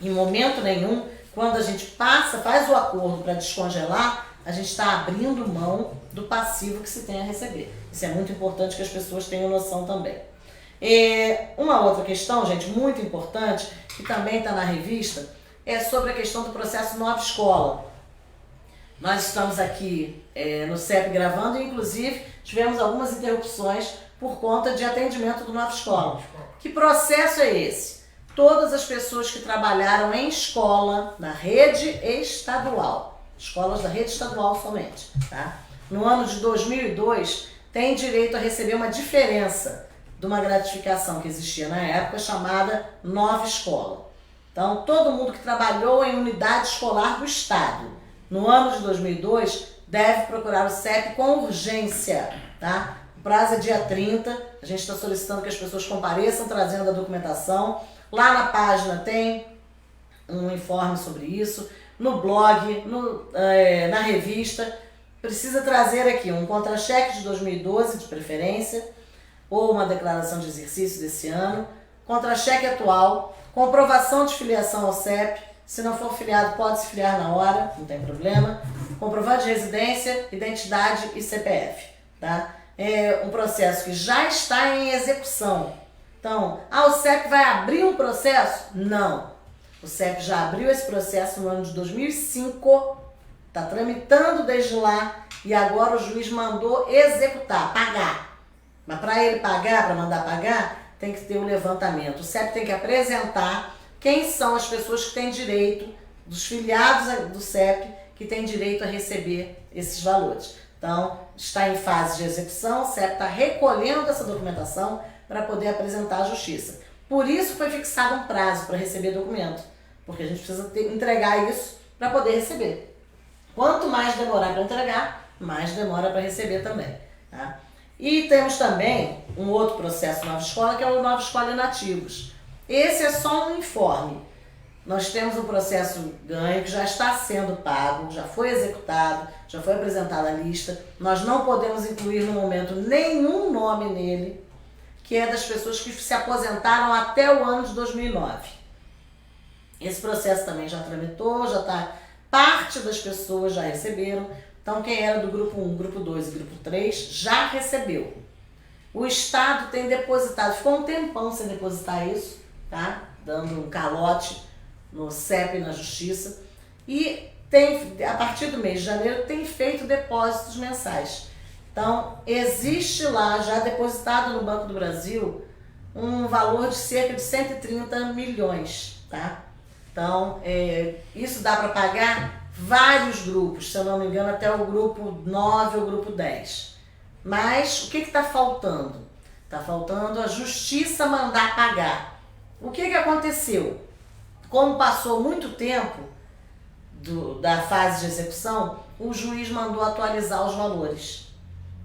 em momento nenhum, quando a gente faz o acordo para descongelar, a gente está abrindo mão do passivo que se tem a receber. Isso é muito importante que as pessoas tenham noção também. Uma outra questão, gente, muito importante, que também está na revista, é sobre a questão do processo Nova Escola. Nós estamos aqui no CEP gravando e, inclusive, tivemos algumas interrupções por conta de atendimento do Nova Escola. Que processo é esse? Todas as pessoas que trabalharam em escola, na rede estadual, escolas da rede estadual somente, tá? No ano de 2002, tem direito a receber uma diferença de uma gratificação que existia na época, chamada Nova Escola. Então, todo mundo que trabalhou em unidade escolar do Estado, no ano de 2002, deve procurar o CEP com urgência, tá? O prazo é dia 30, a gente está solicitando que as pessoas compareçam trazendo a documentação. Lá na página tem um informe sobre isso, no blog, na revista. Precisa trazer aqui um contra-cheque de 2012, de preferência, ou uma declaração de exercício desse ano, contra-cheque atual, comprovação de filiação ao CEP, se não for filiado pode se filiar na hora, não tem problema, comprovante de residência, identidade e CPF, tá? É um processo que já está em execução. Então, o CEP vai abrir um processo? Não. O CEP já abriu esse processo no ano de 2005, está tramitando desde lá e agora o juiz mandou executar, pagar. Mas para ele pagar, para mandar pagar, tem que ter o levantamento. O CEP tem que apresentar quem são as pessoas que têm direito, dos filiados do CEP, que têm direito a receber esses valores. Então, está em fase de execução, o CEP está recolhendo essa documentação para poder apresentar à Justiça. Por isso foi fixado um prazo para receber documento, porque a gente precisa entregar isso para poder receber. Quanto mais demorar para entregar, mais demora para receber também. Tá? E temos também um outro processo Nova Escola, que é o Nova Escola Inativos. Esse é só um informe. Nós temos um processo ganho que já está sendo pago, já foi executado, já foi apresentada a lista. Nós não podemos incluir no momento nenhum nome nele, que é das pessoas que se aposentaram até o ano de 2009. Esse processo também já tramitou, já está... Parte das pessoas já receberam. Então, quem era do grupo 1, grupo 2 e grupo 3 já recebeu. O Estado tem depositado, ficou um tempão sem depositar isso, tá? Dando um calote no CEP e na Justiça, e tem, a partir do mês de janeiro tem feito depósitos mensais. Então, existe lá, já depositado no Banco do Brasil, um valor de cerca de 130 milhões, tá? Então, isso dá para pagar vários grupos, se eu não me engano, até o grupo 9 ou grupo 10. Mas o que está faltando? Está faltando a Justiça mandar pagar. O que aconteceu? Como passou muito tempo da fase de execução, o juiz mandou atualizar os valores.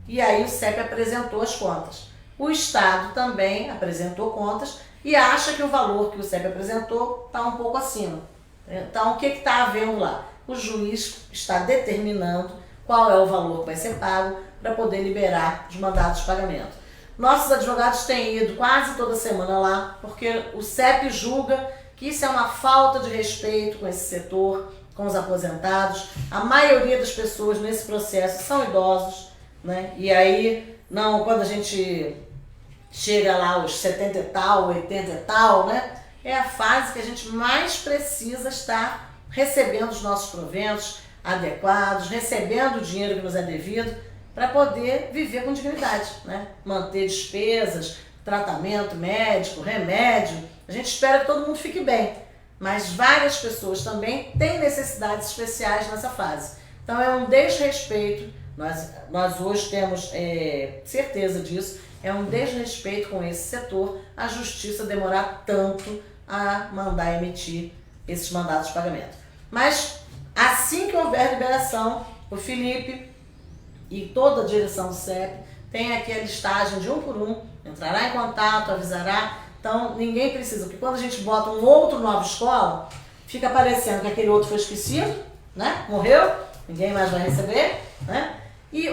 E aí o CEP apresentou as contas. O Estado também apresentou contas e acha que o valor que o CEP apresentou está um pouco acima. Então, o que está havendo lá? O juiz está determinando qual é o valor que vai ser pago para poder liberar os mandados de pagamento. Nossos advogados têm ido quase toda semana lá, porque o CEP julga que isso é uma falta de respeito com esse setor, com os aposentados. A maioria das pessoas nesse processo são idosos, né? E aí, quando a gente chega lá aos 70 e tal, 80 e tal, né? É a fase que a gente mais precisa estar recebendo os nossos proventos adequados, recebendo o dinheiro que nos é devido, para poder viver com dignidade, né? Manter despesas, tratamento médico, remédio. A gente espera que todo mundo fique bem, mas várias pessoas também têm necessidades especiais nessa fase. Então é um desrespeito, nós hoje temos certeza disso, é um desrespeito com esse setor a Justiça demorar tanto a mandar emitir esses mandados de pagamento. Mas assim que houver liberação, o Felipe e toda a direção do CEP tem aqui a listagem de um por um, entrará em contato, avisará. Então, ninguém precisa, porque quando a gente bota um outro Nova Escola, fica parecendo que aquele outro foi esquecido, né? Morreu, ninguém mais vai receber, né?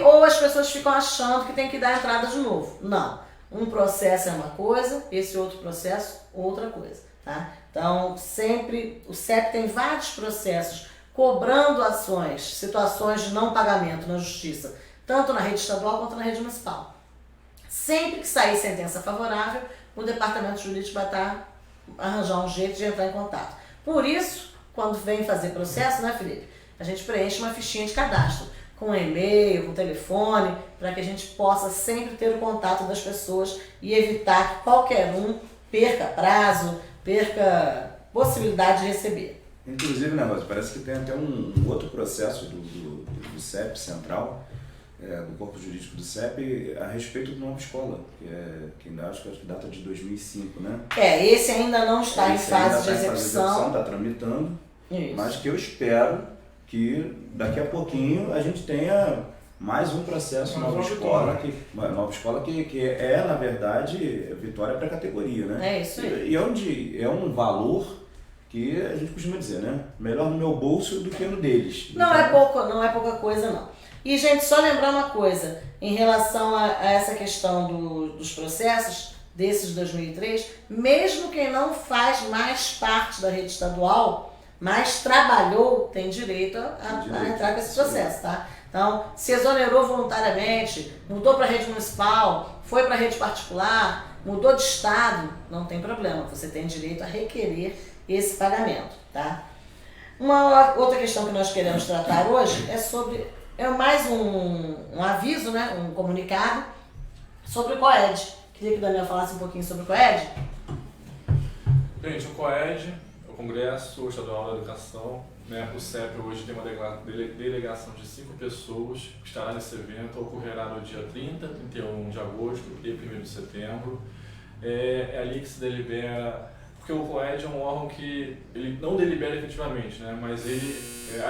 Ou as pessoas ficam achando que tem que dar entrada de novo. Não. Um processo é uma coisa, esse outro processo, outra coisa, tá? Então, sempre, o CEP tem vários processos cobrando ações, situações de não pagamento na Justiça, tanto na rede estadual quanto na rede municipal. Sempre que sair sentença favorável, o departamento jurídico vai arranjar um jeito de entrar em contato. Por isso, quando vem fazer processo, né, Felipe? A gente preenche uma fichinha de cadastro, com e-mail, com telefone, para que a gente possa sempre ter o contato das pessoas e evitar que qualquer um perca prazo, perca possibilidade de receber. Inclusive, né, Rosa, parece que tem até um outro processo do CEP Central, do Corpo Jurídico do CEP, a respeito de Nova Escola, que ainda acho que data de 2005, né? Esse ainda não está em fase de execução. Está tramitando, Isso. Mas que eu espero que daqui a pouquinho a gente tenha mais um processo Nova Escola, que é, na verdade, vitória para a categoria, né? É isso aí. E onde é um valor que a gente costuma dizer, né? Melhor no meu bolso do que no deles. Não é pouca coisa, não. E, gente, só lembrar uma coisa, em relação a essa questão dos processos, desses de 2003, mesmo quem não faz mais parte da rede estadual, mas trabalhou, tem direito a entrar com esse processo, tá? Então, se exonerou voluntariamente, mudou para a rede municipal, foi para a rede particular, mudou de estado, não tem problema, você tem direito a requerer esse pagamento, tá? Uma outra questão que nós queremos tratar hoje é mais um aviso, né, um comunicado sobre o COED. Queria que o Daniel falasse um pouquinho sobre o COED. Gente, o COED, o Congresso Estadual da Educação, né? O CEP hoje tem uma delegação de 5 pessoas que estará nesse evento, ocorrerá no dia 30, 31 de agosto e 1º de setembro. É ali que se delibera, porque o COED é um órgão que ele não delibera efetivamente, né? Mas ele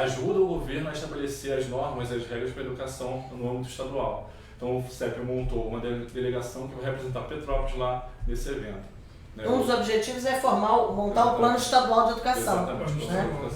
ajuda o governo a estabelecer as normas e as regras para a educação no âmbito estadual. Então o CEP montou uma delegação que vai representar Petrópolis lá nesse evento. Né? Um dos objetivos é montar o Plano Estadual de Educação. Exatamente, né?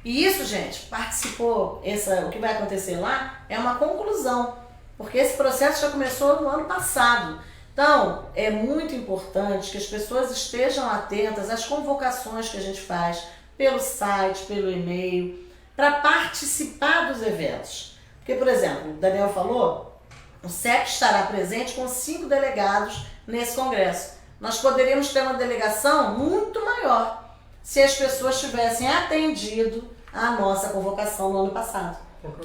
E isso, gente, participou, o que vai acontecer lá é uma conclusão, porque esse processo já começou no ano passado. Então, é muito importante que as pessoas estejam atentas às convocações que a gente faz pelo site, pelo e-mail, para participar dos eventos. Porque, por exemplo, o Daniel falou, o CEP estará presente com 5 delegados nesse congresso. Nós poderíamos ter uma delegação muito maior se as pessoas tivessem atendido a nossa convocação no ano passado.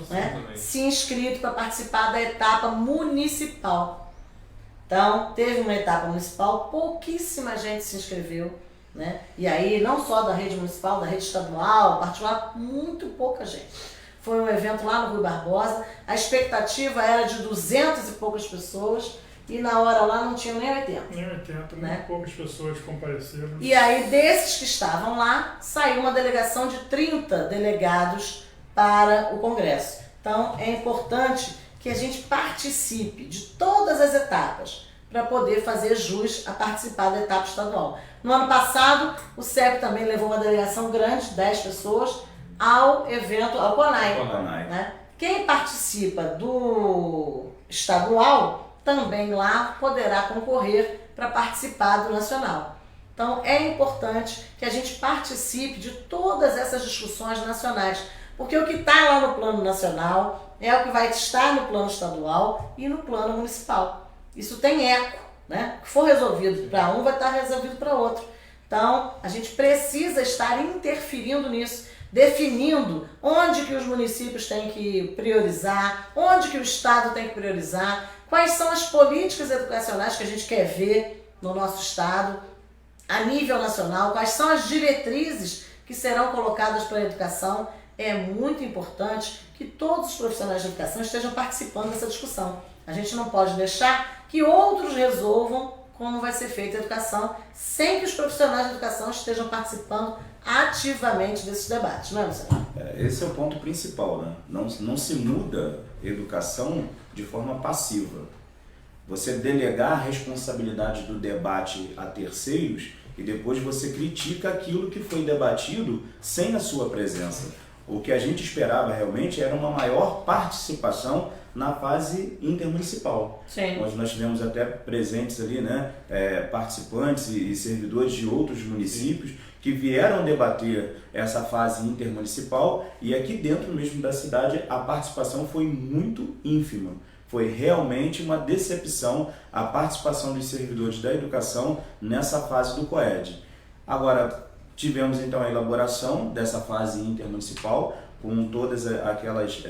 Né? Se inscrito para participar da etapa municipal. Então, teve uma etapa municipal, pouquíssima gente se inscreveu, né? E aí, não só da rede municipal, da rede estadual, particular, muito pouca gente. Foi um evento lá no Rui Barbosa, a expectativa era de 200 e poucas pessoas, e na hora lá não tinha nem 80. Nem 80, né? Muito poucas pessoas compareceram. E aí, desses que estavam lá, saiu uma delegação de 30 delegados para o Congresso. Então, é importante que a gente participe de todas as etapas para poder fazer jus a participar da etapa estadual. No ano passado, o CEP também levou uma delegação grande, 10 pessoas, ao evento, ao CONAI. Né? Quem participa do estadual também lá poderá concorrer para participar do nacional. Então é importante que a gente participe de todas essas discussões nacionais, porque o que está lá no plano nacional é o que vai estar no plano estadual e no plano municipal. Isso tem eco, né? O que for resolvido para um vai estar resolvido para outro. Então, a gente precisa estar interferindo nisso, definindo onde que os municípios têm que priorizar, onde que o Estado tem que priorizar, quais são as políticas educacionais que a gente quer ver no nosso Estado, a nível nacional, quais são as diretrizes que serão colocadas para a educação. É muito importante que todos os profissionais de educação estejam participando dessa discussão. A gente não pode deixar que outros resolvam como vai ser feita a educação, sem que os profissionais de educação estejam participando ativamente desses debates, não é, Luciano? Esse é o ponto principal, né? Não se muda educação de forma passiva. Você delegar a responsabilidade do debate a terceiros e depois você critica aquilo que foi debatido sem a sua presença. O que a gente esperava realmente era uma maior participação na fase intermunicipal. Sim. Onde nós tivemos até presentes ali, né, participantes e servidores de outros municípios que vieram debater essa fase intermunicipal, e aqui dentro mesmo da cidade a participação foi muito ínfima. Foi realmente uma decepção a participação dos servidores da educação nessa fase do COED. Agora, tivemos então a elaboração dessa fase intermunicipal, com todas aquelas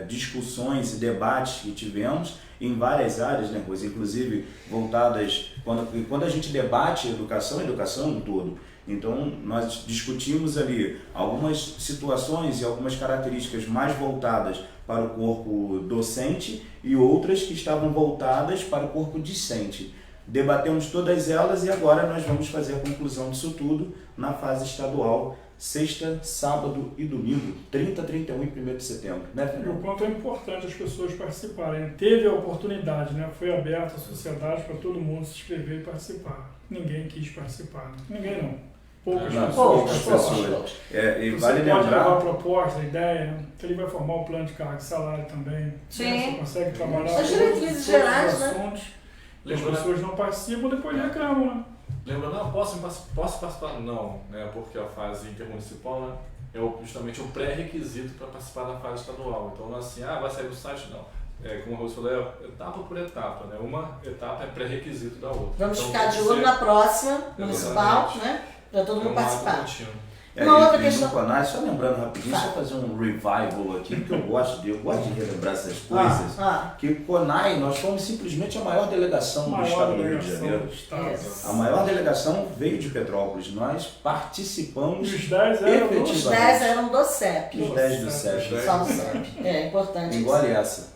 discussões e debates que tivemos em várias áreas, né, coisa, inclusive voltadas, quando a gente debate educação no todo. Então nós discutimos ali algumas situações e algumas características mais voltadas para o corpo docente e outras que estavam voltadas para o corpo discente. Debatemos todas elas e agora nós vamos fazer a conclusão disso tudo na fase estadual, sexta, sábado e domingo, 30, 31 e 1º de setembro. Né, e o ponto é importante as pessoas participarem. Teve a oportunidade, né? Foi aberta a sociedade para todo mundo se inscrever e participar. Ninguém quis participar. Ninguém não. Poucas pessoas. E você vale pode lembrar... levar a proposta, a ideia, que ele vai formar um plano de carga e salário também. Sim. Você consegue trabalhar as diretrizes gerais, os assuntos. Né? As pessoas não participam, depois reclamam, né? Lembrando, não, posso participar? Não, né, porque a fase intermunicipal, né, é justamente o pré-requisito para participar da fase estadual. Então, não é assim, vai sair do site, não. Como a Rose falou, é etapa por etapa, né? Uma etapa é pré-requisito da outra. Vamos então, ficar de olho na próxima municipal, né? Para todo mundo participar. Uma outra E questão. no CONAI, só lembrando rapidinho, só fazer um revival aqui, porque eu gosto de relembrar essas coisas. Que o CONAI, nós fomos simplesmente a maior delegação do estado do Rio de Janeiro. A maior delegação veio de Petrópolis. Nós participamos E os 10 eram efetivamente. Os 10 eram do CEP. Os 10 do CEP. Só do CEP. É importante isso. Engole essa.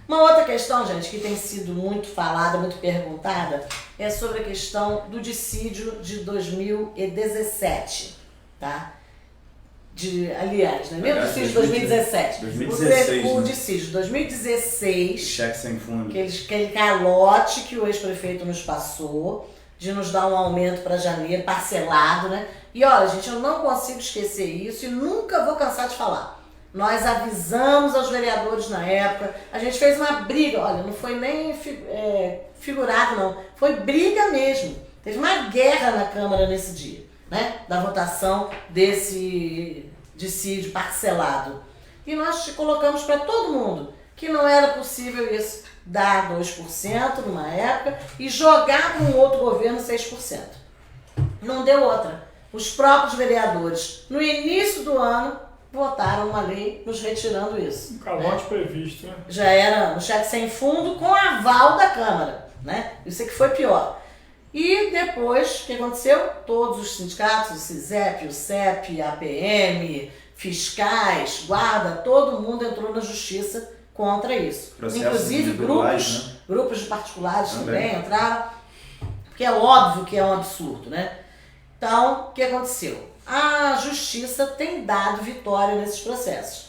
Uma outra questão, gente, que tem sido muito falada, muito perguntada, é sobre a questão do dissídio de 2017, tá? Aliás, não é mesmo? Dissídio de 2017. 2016, O né? dissídio de 2016, Cheque sem fundo. aquele calote que o ex-prefeito nos passou, de nos dar um aumento para janeiro, parcelado, né? E olha, gente, eu não consigo esquecer isso e nunca vou cansar de falar. Nós avisamos aos vereadores na época, a gente fez uma briga, olha, não foi nem figurado não, foi briga mesmo. Teve uma guerra na Câmara nesse dia, né, da votação desse dissídio parcelado. E nós colocamos para todo mundo que não era possível isso, dar 2% numa época e jogar para um outro governo 6%. Não deu outra. Os próprios vereadores, no início do ano, votaram uma lei nos retirando isso. Um calote previsto, né? Já era um cheque sem fundo com aval da Câmara, né? Isso é que foi pior. E depois, o que aconteceu? Todos os sindicatos, o CISEP, o CEP, a APM, fiscais, guarda, todo mundo entrou na justiça contra isso. Processos Inclusive individuais, né? grupos de particulares Também. também entraram, porque é óbvio que é um absurdo, né? Então, o que aconteceu? A justiça tem dado vitória nesses processos.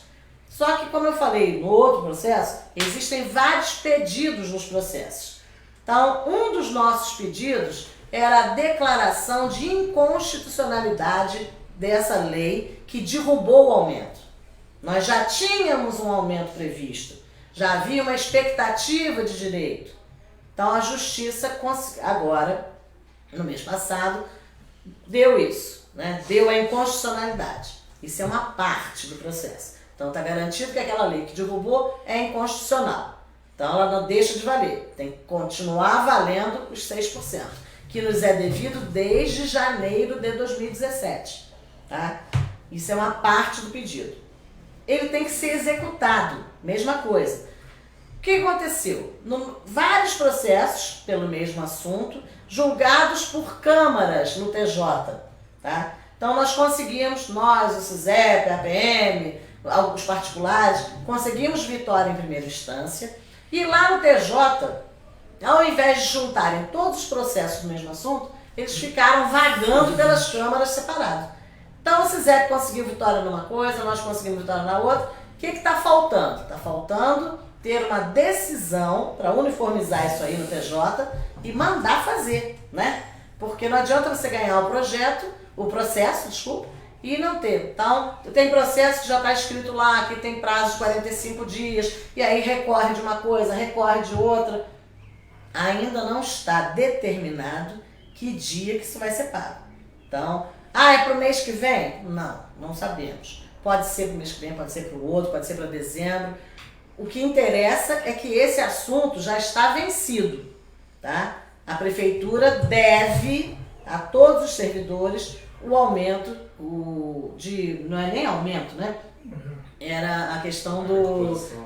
Só que, como eu falei no outro processo, existem vários pedidos nos processos. Então, um dos nossos pedidos era a declaração de inconstitucionalidade dessa lei que derrubou o aumento. Nós já tínhamos um aumento previsto, já havia uma expectativa de direito. Então, a justiça agora, no mês passado, deu isso. Né? Deu a inconstitucionalidade. Isso é uma parte do processo. Então está garantido que aquela lei que derrubou é inconstitucional. Então ela não deixa de valer. Tem que continuar valendo os 6%, que nos é devido desde janeiro de 2017. Tá? Isso é uma parte do pedido. Ele tem que ser executado. Mesma coisa. O que aconteceu? Vários processos pelo mesmo assunto, julgados por câmaras no TJ. Tá? Então nós conseguimos, nós, o CISEP, a APM, alguns particulares, conseguimos vitória em primeira instância e lá no TJ, ao invés de juntarem todos os processos do mesmo assunto, eles ficaram vagando pelas câmaras separadas. Então o CISEP conseguiu vitória numa coisa, nós conseguimos vitória na outra. O que está faltando? Está faltando ter uma decisão para uniformizar isso aí no TJ e mandar fazer, né? Porque não adianta você ganhar o processo, e não ter. Então, tem processo que já está escrito lá, que tem prazo de 45 dias, e aí recorre de uma coisa, recorre de outra. Ainda não está determinado que dia que isso vai ser pago. Então, é para o mês que vem? Não sabemos. Pode ser para o mês que vem, pode ser para o outro, pode ser para dezembro. O que interessa é que esse assunto já está vencido, tá? A prefeitura deve a todos os servidores o aumento, não é nem aumento, né? Era a questão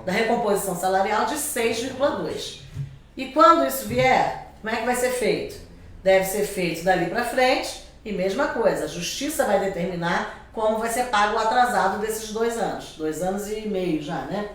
da recomposição salarial de 6,2. E quando isso vier, como é que vai ser feito? Deve ser feito dali para frente e mesma coisa, a justiça vai determinar como vai ser pago o atrasado desses 2 anos. 2 anos e meio já, né?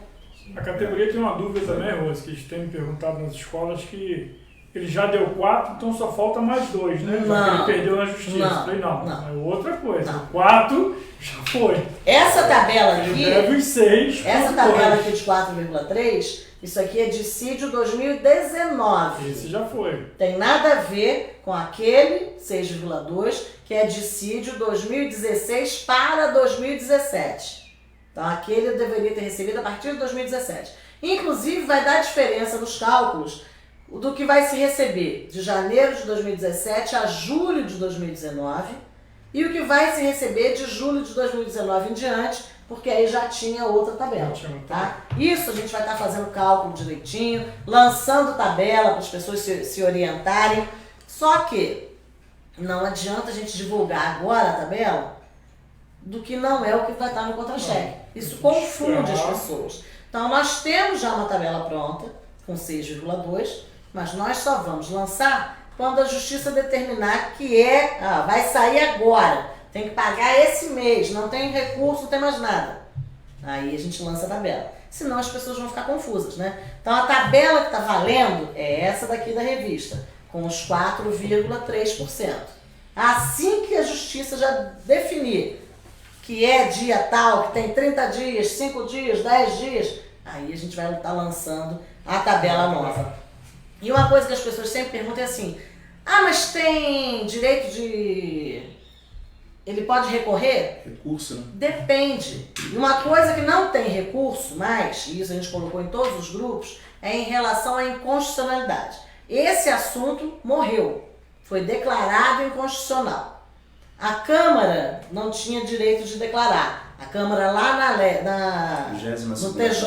A categoria tem uma dúvida também, Rose, que eles têm me perguntado nas escolas que ele já deu 4, então só falta mais 2, né? Não, ele perdeu na justiça. não, Falei, não, não. é outra coisa. Não. 4 já foi. Essa tabela Ele aqui, deve os 6. essa tabela aqui de 4,3, isso aqui é dissídio 2019. Esse já foi. Tem nada a ver com aquele 6,2, que é dissídio 2016 para 2017. Então aquele eu deveria ter recebido a partir de 2017. Inclusive vai dar diferença nos cálculos do que vai se receber de janeiro de 2017 a julho de 2019 e o que vai se receber de julho de 2019 em diante, porque aí já tinha outra tabela, tá? Isso a gente vai estar fazendo cálculo direitinho, lançando tabela para as pessoas se orientarem, só que não adianta a gente divulgar agora a tabela do que não é o que vai estar no contra-cheque. Isso confunde as pessoas. Então, nós temos já uma tabela pronta, com 6,2, mas nós só vamos lançar quando a justiça determinar que vai sair agora, tem que pagar esse mês, não tem recurso, não tem mais nada. Aí a gente lança a tabela. Senão as pessoas vão ficar confusas, né? Então, a tabela que está valendo é essa daqui da revista, com os 4,3%. Assim que a justiça já definir que é dia tal, que tem 30 dias, 5 dias, 10 dias, aí a gente vai estar lançando a tabela nova. E uma coisa que as pessoas sempre perguntam é assim, mas tem direito de... Ele pode recorrer? Recurso, né? Depende. E uma coisa que não tem recurso mais, e isso a gente colocou em todos os grupos, é em relação à inconstitucionalidade. Esse assunto morreu, foi declarado inconstitucional. A Câmara não tinha direito de declarar. A Câmara lá no TJ,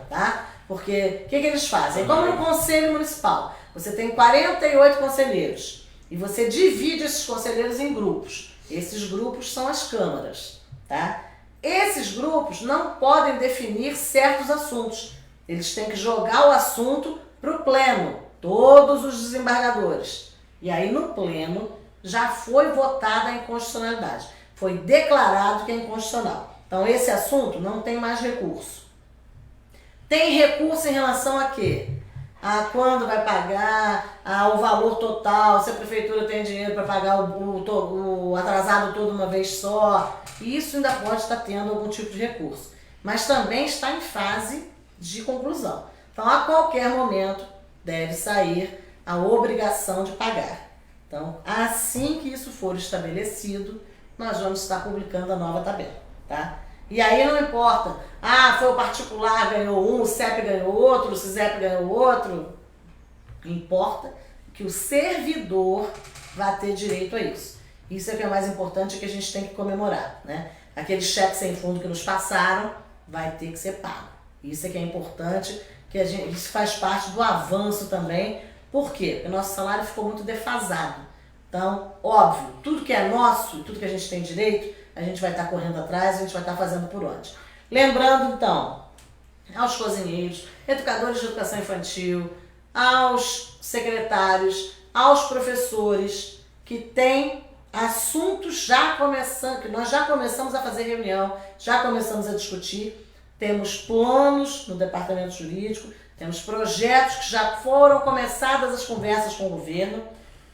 tá? Porque o que eles fazem? Como no Conselho Municipal, você tem 48 conselheiros e você divide esses conselheiros em grupos. Esses grupos são as câmaras, tá? Esses grupos não podem definir certos assuntos. Eles têm que jogar o assunto para o pleno, todos os desembargadores. E aí no pleno já foi votada a inconstitucionalidade. Foi declarado que é inconstitucional. Então esse assunto não tem mais recurso. Tem recurso em relação a quê? A quando vai pagar, o valor total, se a prefeitura tem dinheiro para pagar o atrasado todo uma vez só. Isso ainda pode estar tendo algum tipo de recurso. Mas também está em fase de conclusão. Então, a qualquer momento, deve sair a obrigação de pagar. Então, assim que isso for estabelecido, nós vamos estar publicando a nova tabela, tá? E aí não importa, foi o particular ganhou um, o CEP ganhou outro, o CISEP ganhou outro. Importa que o servidor vai ter direito a isso. Isso é que é o mais importante, que a gente tem que comemorar, né? Aquele cheque sem fundo que nos passaram vai ter que ser pago. Isso é que é importante, isso faz parte do avanço também. Por quê? Porque o nosso salário ficou muito defasado. Então, óbvio, tudo que é nosso, tudo que a gente tem direito, a gente vai estar correndo atrás, a gente vai estar fazendo por onde. Lembrando, então, aos cozinheiros, educadores de educação infantil, aos secretários, aos professores que têm assuntos já começando, que nós já começamos a fazer reunião, já começamos a discutir, temos planos no departamento jurídico, temos projetos que já foram começadas as conversas com o governo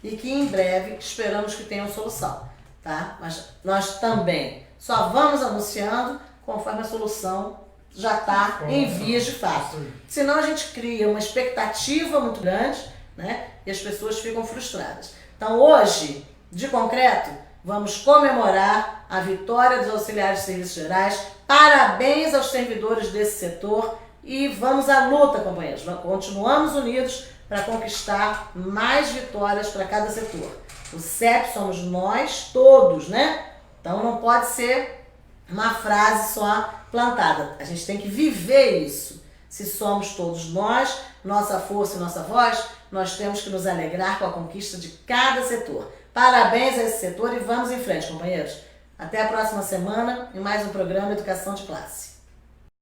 e que em breve esperamos que tenham solução. Tá? Mas nós também só vamos anunciando conforme a solução já está em vias de fato. Senão a gente cria uma expectativa muito grande, né? E as pessoas ficam frustradas. Então hoje, de concreto, vamos comemorar a vitória dos auxiliares de serviços gerais. Parabéns aos servidores desse setor e vamos à luta, companheiros. Continuamos unidos para conquistar mais vitórias para cada setor. O CEP somos nós todos, né? Então não pode ser uma frase só plantada. A gente tem que viver isso. Se somos todos nós, nossa força e nossa voz, nós temos que nos alegrar com a conquista de cada setor. Parabéns a esse setor e vamos em frente, companheiros. Até a próxima semana em mais um programa Educação de Classe.